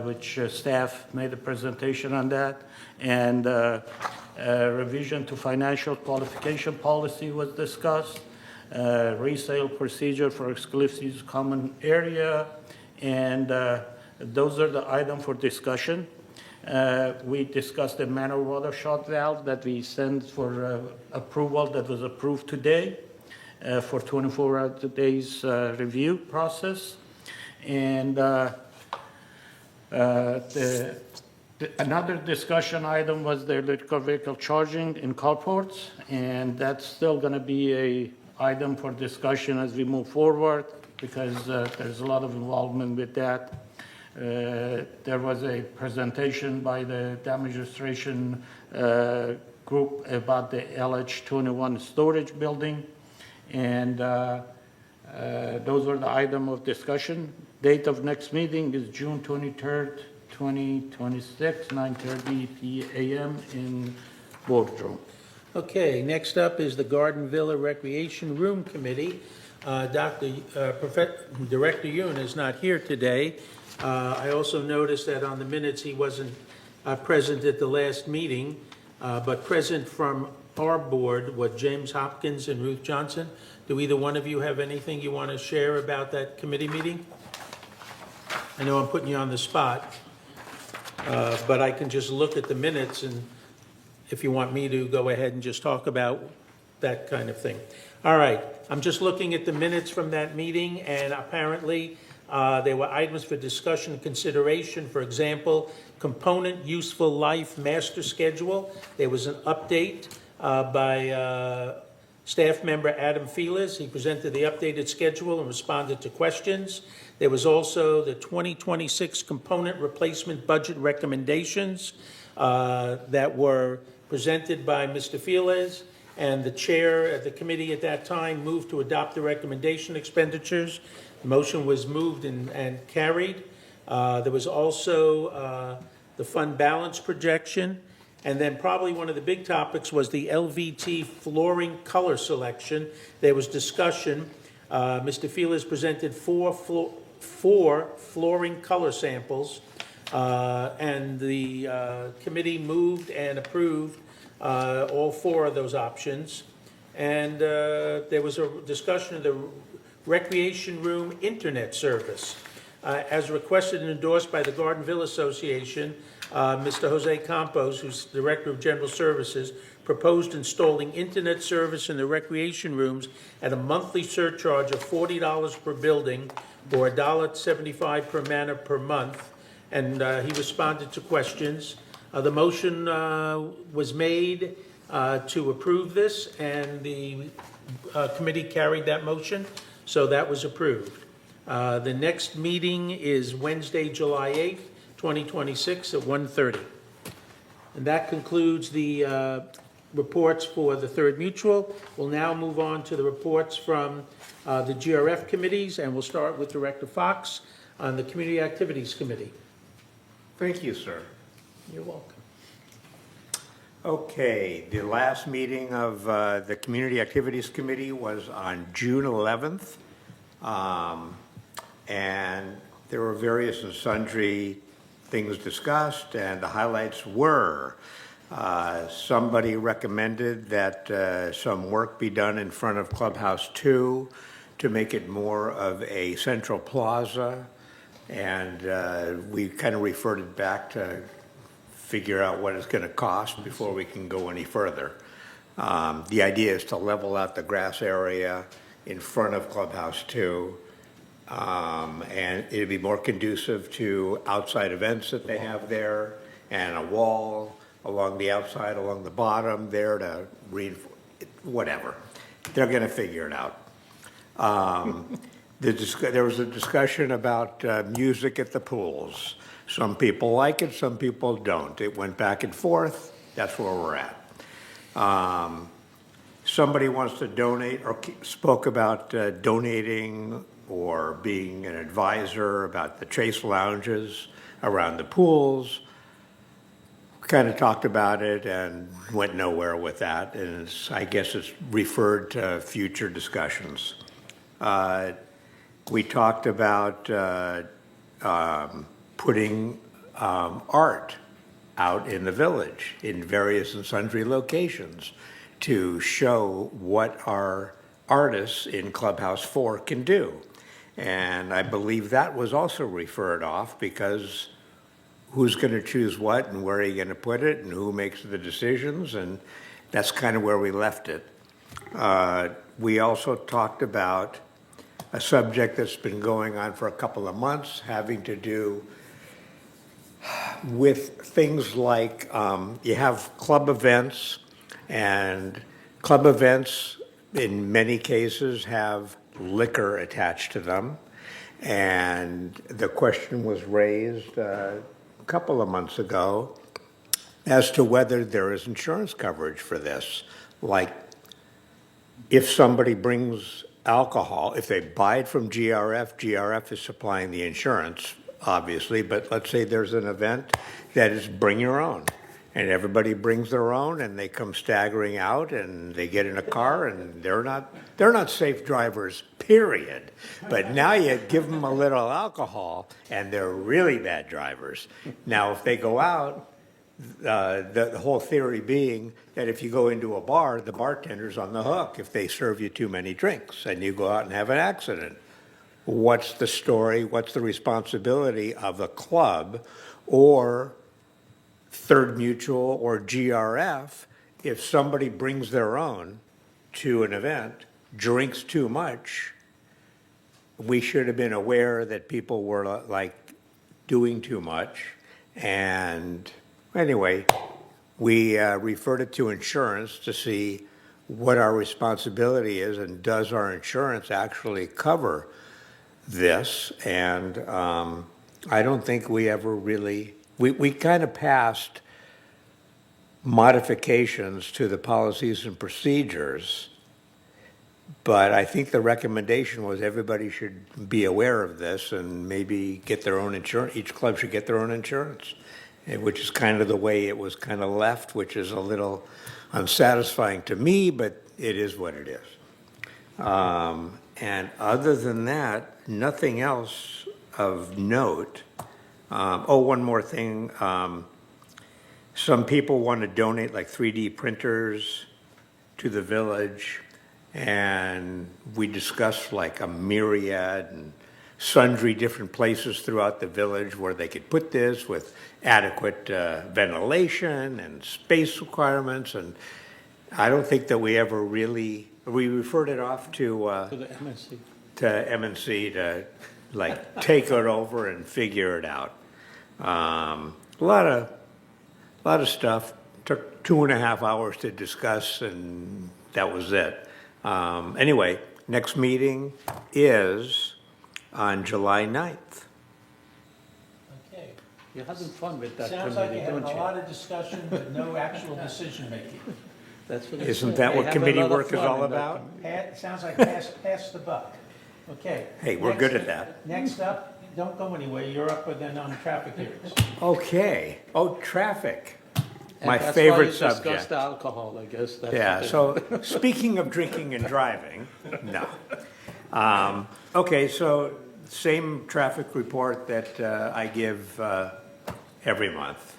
which staff made a presentation on that, and revision to financial qualification policy was discussed, resale procedure for exclusive common area, and those are the items for discussion. We discussed the manor water shut valve that we sent for approval, that was approved today for 24 days review process. And another discussion item was the electric vehicle charging in carports, and that's still going to be a item for discussion as we move forward, because there's a lot of involvement with that. There was a presentation by the damage restoration group about the LH21 storage building, and those were the item of discussion. Date of next meeting is June 23rd, 2026, 9:30 p.m. in boardroom. Okay, next up is the Garden Villa Recreation Room Committee. Director Yoon is not here today. I also noticed that on the minutes he wasn't present at the last meeting, but present from our board were James Hopkins and Ruth Johnson. Do either one of you have anything you want to share about that committee meeting? I know I'm putting you on the spot, but I can just look at the minutes, and if you want me to go ahead and just talk about that kind of thing. All right, I'm just looking at the minutes from that meeting, and apparently there were items for discussion and consideration. For example, component useful life master schedule. There was an update by staff member Adam Feelers. He presented the updated schedule and responded to questions. There was also the 2026 component replacement budget recommendations that were presented by Mr. Feelers, and the chair of the committee at that time moved to adopt the recommendation expenditures. The motion was moved and carried. There was also the fund balance projection. And then probably one of the big topics was the LVT flooring color selection. There was discussion. Mr. Feelers presented four flooring color samples, and the committee moved and approved all four of those options. And there was a discussion of the recreation room internet service. As requested and endorsed by the Garden Villa Association, Mr. Jose Campos, who's Director of General Services, proposed installing internet service in the recreation rooms at a monthly surcharge of $40 per building or $1.75 per manor per month, and he responded to questions. The motion was made to approve this, and the committee carried that motion, so that was approved. The next meeting is Wednesday, July 8th, 2026 at 1:30. And that concludes the reports for the Third Mutual. We'll now move on to the reports from the GRF committees, and we'll start with Director Fox on the Community Activities Committee. Thank you, sir. You're welcome. Okay, the last meeting of the Community Activities Committee was on June 11th. And there were various and sundry things discussed, and the highlights were somebody recommended that some work be done in front of Clubhouse 2 to make it more of a central plaza, and we kind of referred it back to figure out what it's going to cost before we can go any further. The idea is to level out the grass area in front of Clubhouse 2, and it'd be more conducive to outside events that they have there, and a wall along the outside, along the bottom there to reinforce, whatever. They're going to figure it out. There was a discussion about music at the pools. Some people like it, some people don't. It went back and forth. That's where we're at. Somebody wants to donate or spoke about donating or being an advisor about the Chase lounges around the pools. Kind of talked about it and went nowhere with that, and I guess it's referred to future discussions. We talked about putting art out in the village in various and sundry locations to show what our artists in Clubhouse 4 can do. And I believe that was also referred off because who's going to choose what and where are you going to put it and who makes the decisions, and that's kind of where we left it. We also talked about a subject that's been going on for a couple of months, having to do with things like you have club events, and club events in many cases have liquor attached to them. And the question was raised a couple of months ago as to whether there is insurance coverage for this. Like, if somebody brings alcohol, if they buy it from GRF, GRF is supplying the insurance, obviously, but let's say there's an event that is bring your own, and everybody brings their own, and they come staggering out, and they get in a car, and they're not safe drivers, period. But now you give them a little alcohol, and they're really bad drivers. Now, if they go out, the whole theory being that if you go into a bar, the bartender's on the hook if they serve you too many drinks, and you go out and have an accident. What's the story? What's the responsibility of the club or Third Mutual or GRF if somebody brings their own to an event, drinks too much? We should have been aware that people were like doing too much. And anyway, we referred it to insurance to see what our responsibility is and does our insurance actually cover this. And I don't think we ever really, we kind of passed modifications to the policies and procedures, but I think the recommendation was everybody should be aware of this and maybe get their own insurance. Each club should get their own insurance, which is kind of the way it was kind of left, which is a little unsatisfying to me, but it is what it is. And other than that, nothing else of note. One more thing. Some people want to donate like 3D printers to the village, and we discussed like a myriad and sundry different places throughout the village where they could put this with adequate ventilation and space requirements. And I don't think that we ever really, we referred it off to the MNC. To MNC to like take it over and figure it out. A lot of stuff. Took 2.5 hours to discuss, and that was it. Anyway, next meeting is on July 9th. Okay. You're having fun with that Sounds like committee, you're having don't a you? lot of discussion, but no actual decision-making. That's what Isn't that what committee work is all about? Sounds like pass the buck. Okay. Hey, we're good at that. Next up, don't go anywhere, you're up with then on traffic hearings. Okay. Oh, traffic. And My that's favorite why you subject. discussed alcohol, I guess. That's Yeah, the- so speaking of drinking and driving, no. Okay, so same traffic report that I give every month.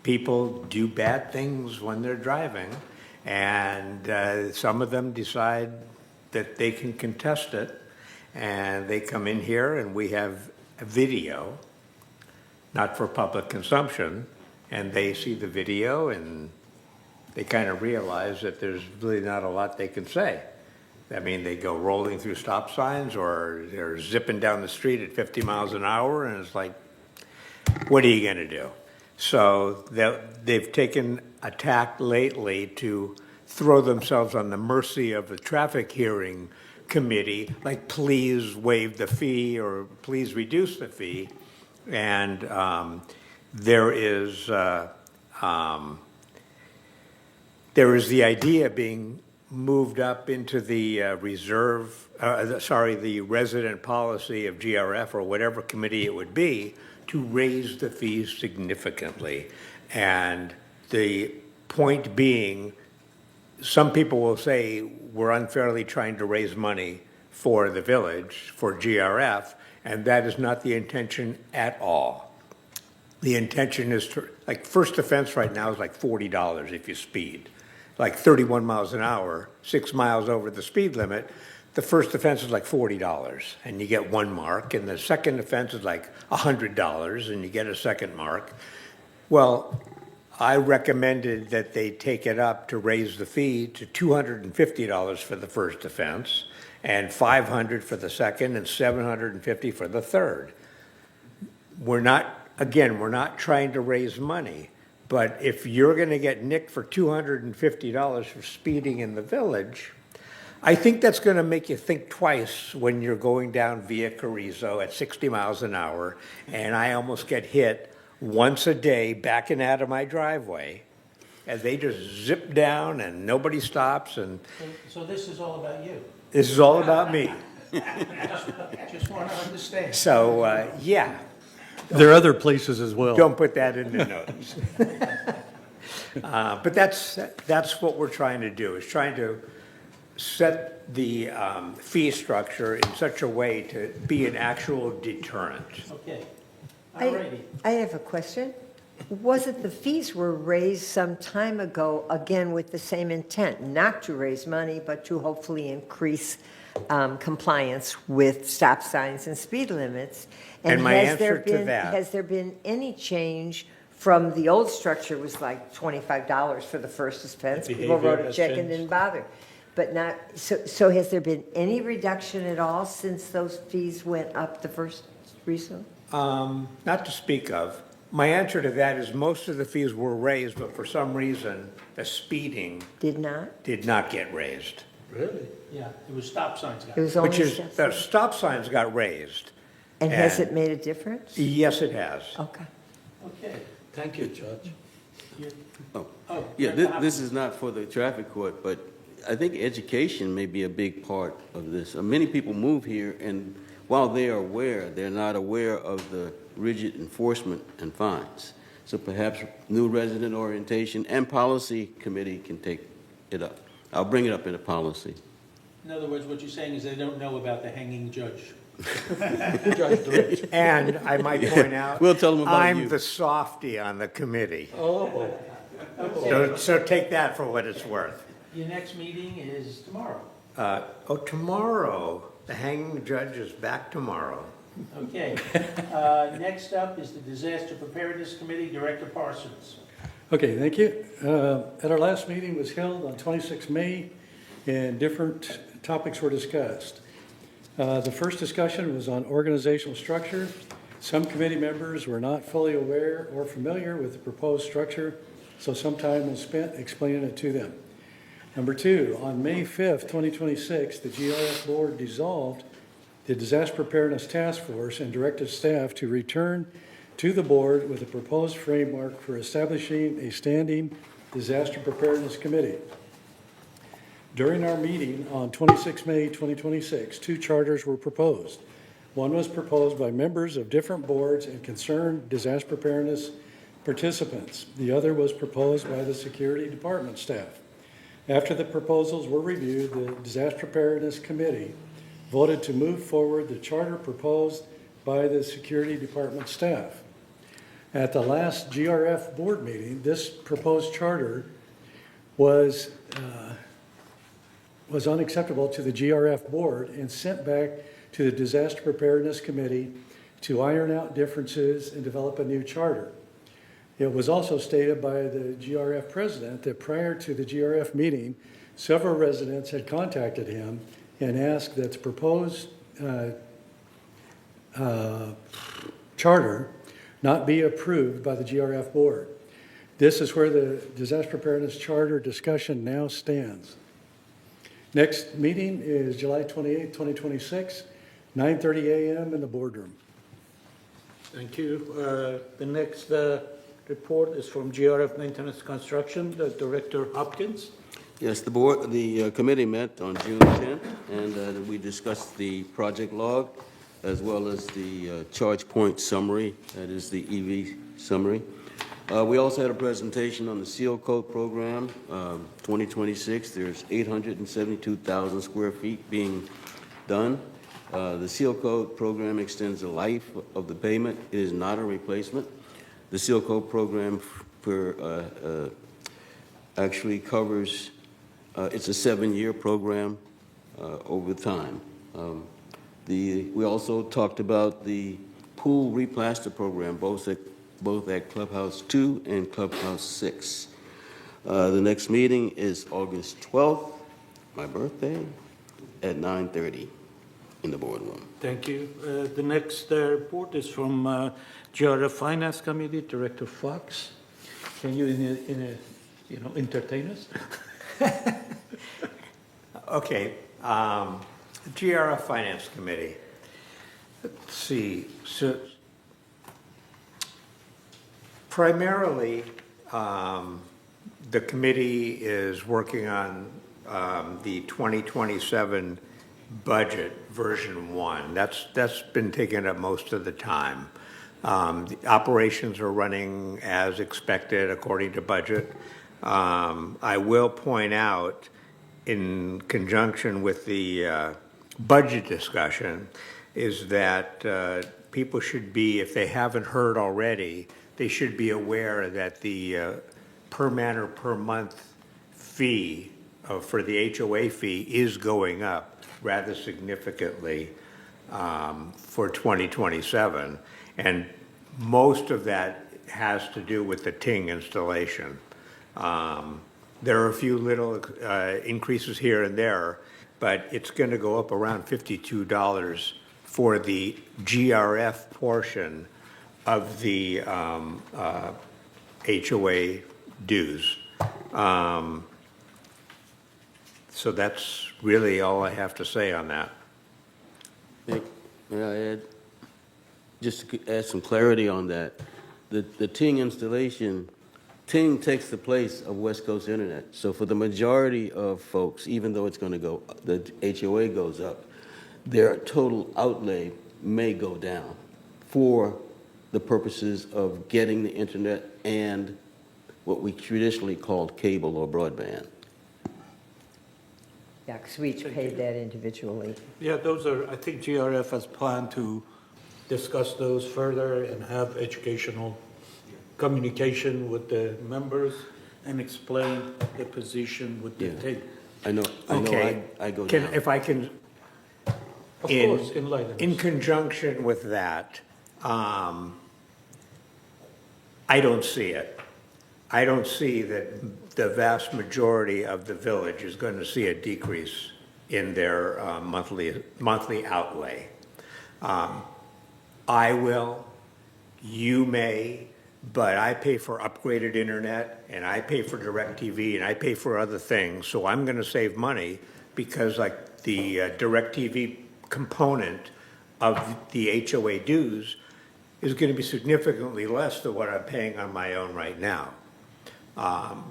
People do bad things when they're driving, and some of them decide that they can contest it, and they come in here and we have a video, not for public consumption, and they see the video and they kind of realize that there's really not a lot they can say. I mean, they go rolling through stop signs or they're zipping down the street at 50 miles an hour, and it's like, what are you going to do? So they've taken a tack lately to throw themselves on the mercy of the traffic hearing committee, like please waive the fee or please reduce the fee. And there is the idea being moved up into the the resident policy of GRF or whatever committee it would be to raise the fees significantly. And the point being, some people will say we're unfairly trying to raise money for the village, for GRF, and that is not the intention at all. The intention is to, like, first offense right now is like $40 if you speed. Like 31 miles an hour, 6 miles over the speed limit, the first offense is like $40 and you get 1 mark, and the second offense is like $100 and you get a second mark. Well, I recommended that they take it up to raise the fee to $250 for the first offense, and $500 for the second, and $750 for the third. We're not trying to raise money, but if you're going to get nicked for $250 for speeding in the village, I think that's going to make you think twice when you're going down via Carrizo at 60 miles an hour, and I almost get hit once a day backing out of my driveway, and they just zip down and nobody stops, and So this is all about you. this is all about me. Just want to understand. So, yeah. There are other places as well. Don't put that in the notes. But that's what we're trying to do, is trying to set the fee structure in such a way to be an actual deterrent. Okay. I have a question. Was it the fees were raised some time ago, again, with the same intent, not to raise money, but to hopefully increase compliance with stop signs and speed limits? And my answer to that- Has there been any change from the old structure was like $25 for the first offense? People Behavior wrote a has check and changed. didn't bother. But not, so has there been any reduction at all since those fees went up the first recently? Not to speak of. My answer to that is most of the fees were raised, but for some reason, the speeding Did not? did not get raised. Really? Yeah, it was stop signs. It was only Which is, stop the signs. stop signs got raised. And has it made a difference? Yes, it has. Okay. Okay. Thank you, Judge. Oh, Yeah, Director this is not for the traffic court, but I think education may be a big part of this. Many people move here, and while they are aware, they're not aware of the rigid enforcement and fines. So perhaps new resident orientation and policy committee can take it up. I'll bring it up in a policy. In other words, what you're saying is they don't know about the hanging judge. And I might point out, We'll tell them about I'm you. the softy on the committee. Oh. So take that for what it's worth. Your next meeting is tomorrow. Tomorrow, the hanging judge is back tomorrow. Okay. Next up is the Disaster Preparedness Committee, Director Parsons. Okay, thank you. At our last meeting was held on 26 May, and different topics were discussed. The first discussion was on organizational structure. Some committee members were not fully aware or familiar with the proposed structure, so some time was spent explaining it to them. Number two, on May 5th, 2026, the GRF board dissolved the Disaster Preparedness Task Force and directed staff to return to the board with a proposed framework for establishing a standing disaster preparedness committee. During our meeting on 26 May 2026, 2 charters were proposed. One was proposed by members of different boards and concerned disaster preparedness participants. The other was proposed by the Security Department staff. After the proposals were reviewed, the Disaster Preparedness Committee voted to move forward the charter proposed by the Security Department staff. At the last GRF board meeting, this proposed charter was unacceptable to the GRF board and sent back to the Disaster Preparedness Committee to iron out differences and develop a new charter. It was also stated by the GRF president that prior to the GRF meeting, several residents had contacted him and asked that the proposed charter not be approved by the GRF board. This is where the disaster preparedness charter discussion now stands. Next meeting is July 28, 2026, 9:30 a.m. in the boardroom. Thank you. The next report is from GRF Maintenance Construction, the Director Hopkins. Yes, the committee met on June 10th, and we discussed the project log as well as the charge point summary, that is the EV summary. We also had a presentation on the Seal Coat program, 2026. There's 872,000 square feet being done. The Seal Coat program extends the life of the pavement. It is not a replacement. The Seal Coat program actually covers, it's a 7-year program, over time. We also talked about the pool replaster program, both at Clubhouse 2 and Clubhouse 6. The next meeting is August 12th, my birthday, at 9:30 in the boardroom. Thank you. The next report is from GRF Finance Committee, Director Fox. Can you, entertain us? Okay, GRF Finance Committee. Let's see, so primarily, the committee is working on the 2027 budget version 1. That's been taking up most of the time. The operations are running as expected according to budget. I will point out, in conjunction with the budget discussion, is that people should be, if they haven't heard already, they should be aware that the per man or per month fee for the HOA fee is going up rather significantly for 2027. And most of that has to do with the Ting installation. There are a few little increases here and there, but it's going to go up around $52 for the GRF portion of the HOA dues. So that's really all I have to say on that. May I add, just to add some clarity on that, the Ting installation, Ting takes the place of West Coast Internet. So for the majority of folks, even though it's going to go, the HOA goes up, their total outlay may go down for the purposes of getting the internet and what we traditionally called cable or broadband. Yeah, because we each paid that individually. Yeah, those are, I think GRF has planned to discuss those further and have educational communication with the members and explain the position with the tape. I know, Okay. I go Can, down. if I can, Of course, enlighten us. in conjunction with that, I don't see it. I don't see that the vast majority of the village is going to see a decrease in their monthly outlay. I will, you may, but I pay for upgraded internet, and I pay for DirecTV, and I pay for other things, so I'm going to save money because, like, the DirecTV component of the HOA dues is going to be significantly less than what I'm paying on my own right now.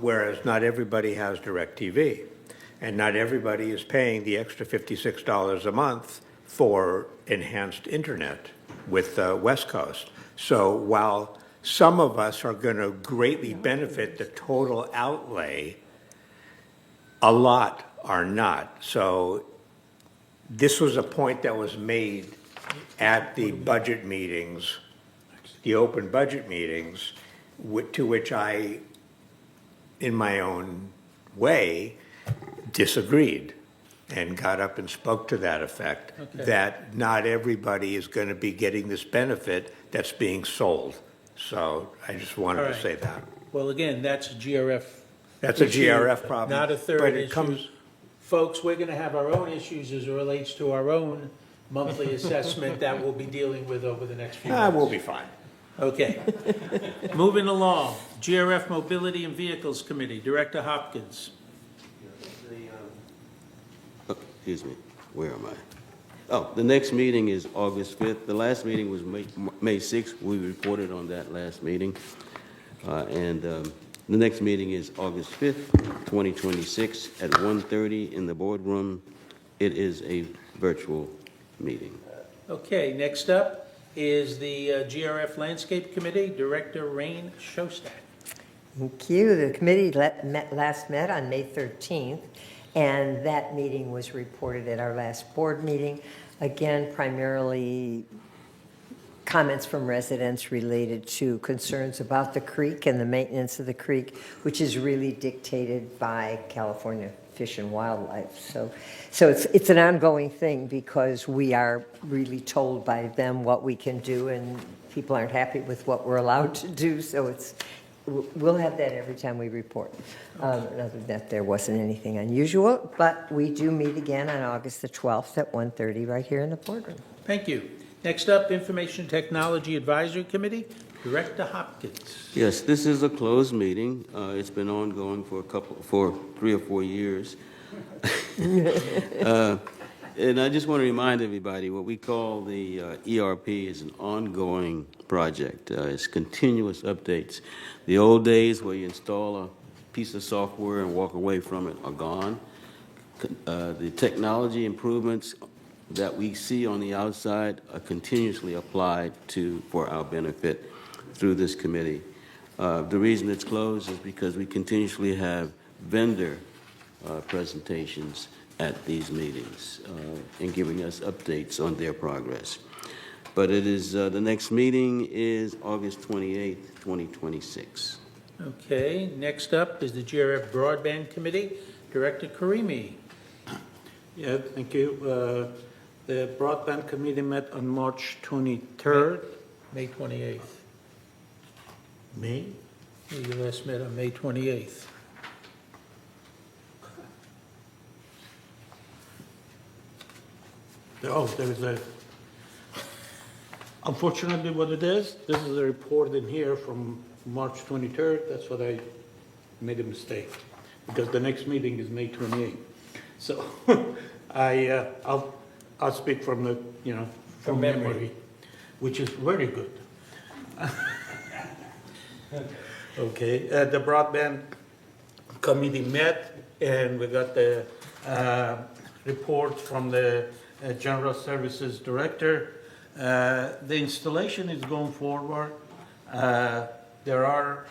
Whereas not everybody has DirecTV, and not everybody is paying the extra $56 a month for enhanced internet with West Coast. So while some of us are going to greatly benefit the total outlay, a lot are not. So this was a point that was made at the budget meetings, the open budget meetings, to which I, in my own way, disagreed and got up and spoke to that effect, that not everybody is going to be getting this benefit that's being sold. So I just wanted All to right. say that. Well, again, that's a GRF. That's a issue, GRF problem. Not a third but issue. it comes. Folks, we're going to have our own issues as it relates to our own monthly assessment that we'll be dealing with over the next few months. We'll be fine. Okay. Moving along, GRF Mobility and Vehicles Committee, Director Hopkins. Excuse me, where am I? Oh, the next meeting is August 5th. The last meeting was May 6th. We reported on that last meeting. The next meeting is August 5th, 2026 at 1:30 in the boardroom. It is a virtual meeting. Okay, next up is the GRF Landscape Committee, Director Rain Shostak. Thank you. The committee last met on May 13th, and that meeting was reported at our last board meeting. Again, primarily comments from residents related to concerns about the creek and the maintenance of the creek, which is really dictated by California Fish and Wildlife. So it's an ongoing thing because we are really told by them what we can do, and people aren't happy with what we're allowed to do. So we'll have that every time we report. Other than that, there wasn't anything unusual, but we do meet again on August the 12th at 1:30 right here in the boardroom. Thank you. Next up, Information Technology Advisory Committee, Director Hopkins. Yes, this is a closed meeting. It's been ongoing for 3 or 4 years. And I just want to remind everybody what we call the ERP is an ongoing project. It's continuous updates. The old days where you install a piece of software and walk away from it are gone. The technology improvements that we see on the outside are continuously applied for our benefit through this committee. The reason it's closed is because we continuously have vendor presentations at these meetings and giving us updates on their progress. But it is the next meeting is August 28th, 2026. Okay, next up is the GRF Broadband Committee, Director Karimi. Yeah, thank you. The Broadband Committee met on March 23rd. May 28th. May? You last met on May 28th. Oh, unfortunately what it is, this is a report in here from March 23rd. That's what I made a mistake, because the next meeting is May 28th. So I'll speak from the, from memory, which is very good. Okay, the Broadband Committee met, and we got the report from the General Services Director. The installation is going forward. There are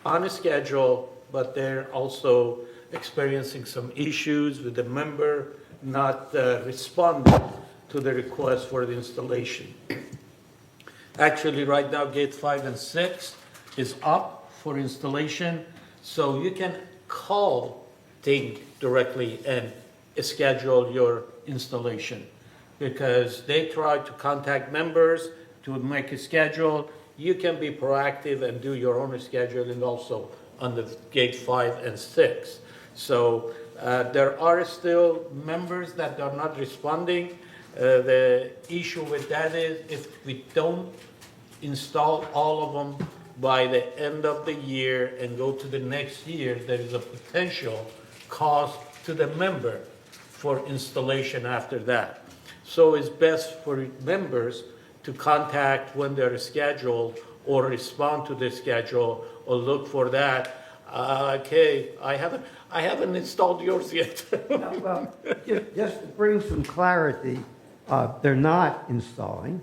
on a schedule, but they're also experiencing some issues with the member not responding to the request for the installation. Actually, right now, gate 5 and 6 is up for installation, so you can call Ting directly and schedule your installation, because they try to contact members to make a schedule. You can be proactive and do your own scheduling also on the gate 5 and 6. So there are still members that are not responding. The issue with that is if we don't install all of them by the end of the year and go to the next year, there is a potential cost to the member for installation after that. So it's best for members to contact when they're scheduled or respond to the schedule or look for that. Okay, I haven't installed yours yet. Well, just to bring some clarity, they're not installing,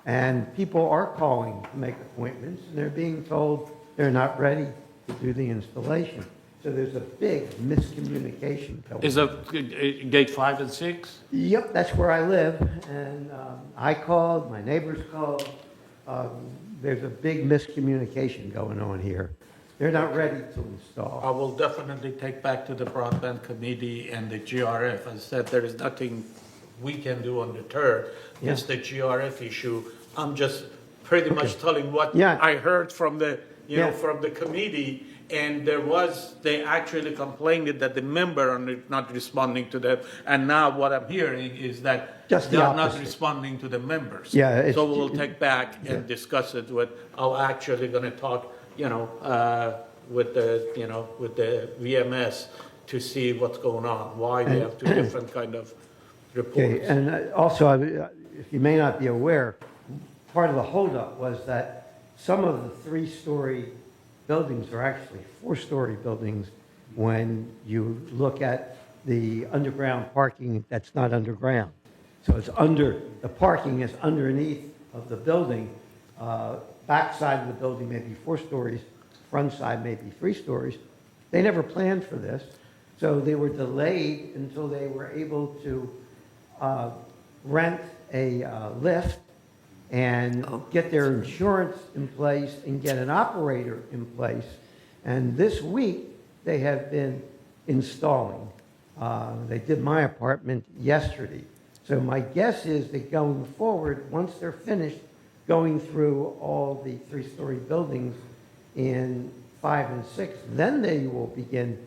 and people are calling to make appointments, and they're being told they're not ready to do the installation. So there's a big miscommunication going on. Is it gate 5 and 6? Yep, that's where I live, and I called, my neighbors called. There's a big miscommunication going on here. They're not ready to install. I will definitely take back to the Broadband Committee and the GRF. As I said, there is nothing we can do on the 3rd. It's the GRF issue. I'm just pretty much telling what I heard from the, from the committee. And they actually complained that the member are not responding to them. And now what I'm hearing is that they are not responding to the members. So we'll take back and discuss it with, I'm actually going to talk, with the VMS to see what's going on, why they have two different kind of reports. Okay, and also, if you may not be aware, part of the holdup was that some of the 3-story buildings are actually 4-story buildings when you look at the underground parking that's not underground. So it's the parking is underneath of the building. Back side of the building may be 4 stories, front side may be 3 stories. They never planned for this, so they were delayed until they were able to rent a lift and get their insurance in place and get an operator in place. And this week, they have been installing. They did my apartment yesterday. So my guess is that going forward, once they're finished going through all the three-story buildings in 5 and 6, then they will begin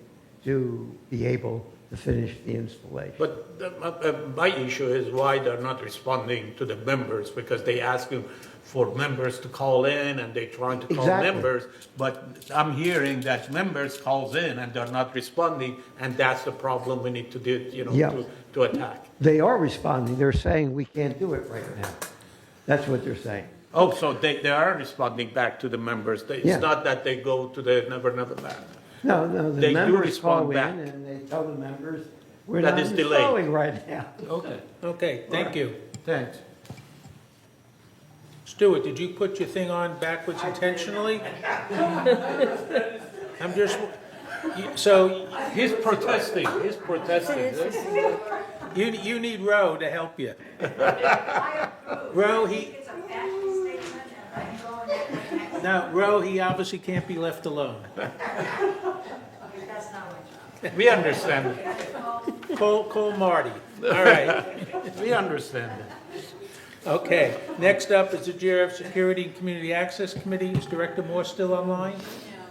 to be able to finish the installation. But my issue is why they're not responding to the members, because they ask you for members to call in and they're trying to call Exactly. members, but I'm hearing that members calls in and they're not responding, and that's the problem we need to do, Yeah. to attack. They are responding. They're saying we can't do it right now. That's what they're saying. Oh, so they are responding back to the members. Yeah. It's not that they go to the Never Land. No, the They do members call respond in back. and they tell the members, we're That not is delayed. installing right now. Okay, thank you. Thanks. Stuart, did you put your thing on backwards intentionally? I'm just, so He's protesting. you need Roe to help you. Roe, he obviously can't be left alone. We understand. Call Marty. All right. We understand it. Okay, next up is the GRF Security and Community Access Committee. Is Director Moore still online?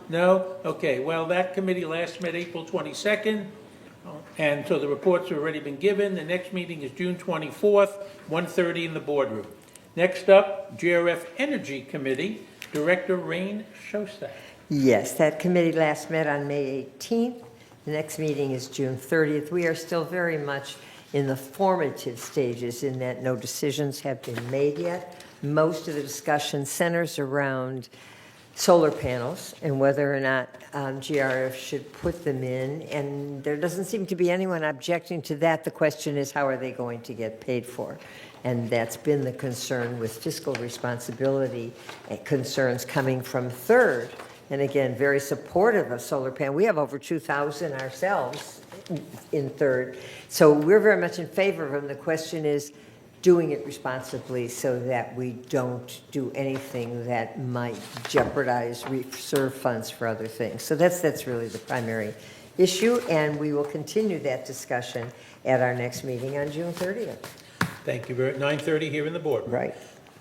No? Okay, well, that committee last met April 22nd, and so the reports have already been given. The next meeting is June 24th, 1:30 in the boardroom. Next up, GRF Energy Committee, Director Rain Shostak. Yes, that committee last met on May 18th. The next meeting is June 30th. We are still very much in the formative stages in that no decisions have been made yet. Most of the discussion centers around solar panels and whether or not GRF should put them in. And there doesn't seem to be anyone objecting to that. The question is, how are they going to get paid for? And that's been the concern with fiscal responsibility concerns coming from Third. And again, very supportive of solar panel. We have over 2,000 ourselves in Third. So we're very much in favor of them. The question is doing it responsibly so that we don't do anything that might jeopardize reserve funds for other things. So that's really the primary issue, and we will continue that discussion at our next meeting on June 30th. Thank you. We're at 9:30 here in the board. Right.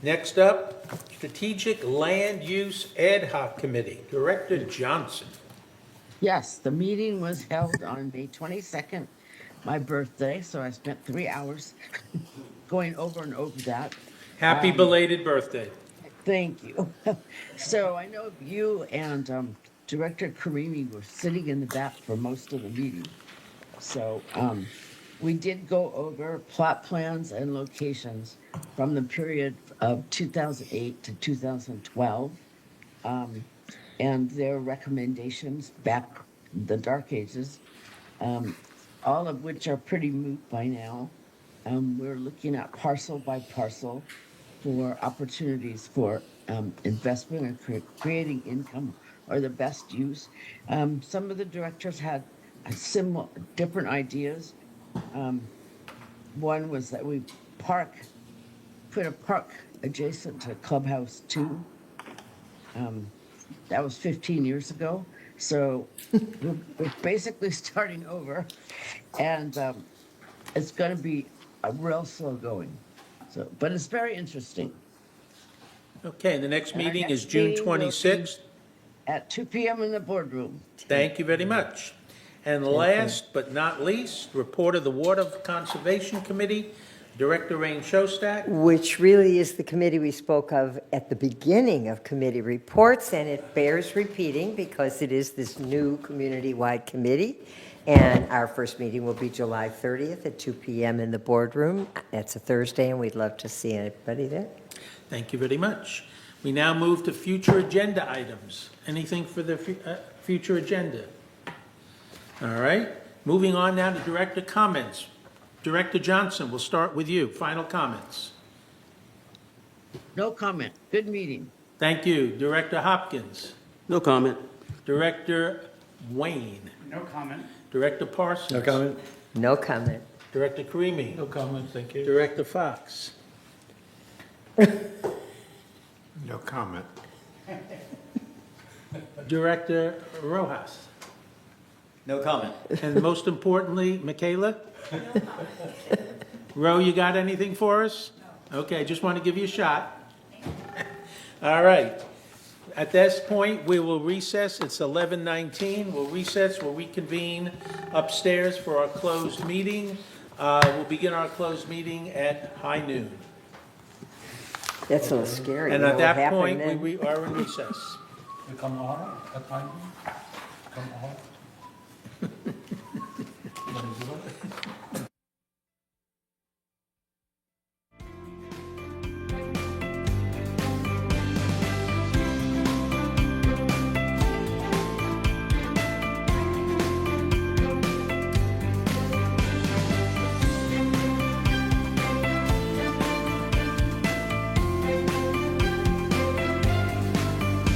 Next up, Strategic Land Use Ad Hoc Committee, Director Johnson. Yes, the meeting was held on May 22nd, my birthday, so I spent 3 hours going over and over that. Happy belated birthday. Thank you. So I know you and Director Karimi were sitting in the back for most of the meeting. So we did go over plot plans and locations from the period of 2008 to 2012. And their recommendations back in the dark ages, all of which are pretty moot by now. We're looking at parcel by parcel for opportunities for investment and creating income or the best use. Some of the directors had similar, different ideas. One was that we put a park adjacent to Clubhouse 2. That was 15 years ago. So we're basically starting over, and it's going to be a real slow going. So, but it's very interesting. Okay, the next And our meeting next is June meeting will be 26th. At 2 p.m. in the boardroom. Thank you very much. And last but not least, report of the Water Conservation Committee, Director Rain Shostak. Which really is the committee we spoke of at the beginning of committee reports, and it bears repeating because it is this new community-wide committee. And our first meeting will be July 30th at 2 p.m. in the boardroom. That's a Thursday, and we'd love to see everybody there. Thank you very much. We now move to future agenda items. Anything for the future agenda? All right. Moving on now to director comments. Director Johnson, we'll start with you. Final comments. No comment. Good meeting. Thank you. Director Hopkins. No comment. Director Wayne. No comment. Director Parsons. No comment. No comment. Director Karimi. No comment, thank you. Director Fox. No comment. Director Rojas. No comment. And most importantly, Michaela? Ro, you got anything for us? Okay, just want to give you a shot. All right. At this point, we will recess. It's 11:19. We'll recess. We'll reconvene upstairs for our closed meeting. We'll begin our closed meeting at high noon. That's a little scary. And You know at what that happened point, then? we are in recess. Become all at time? Become all?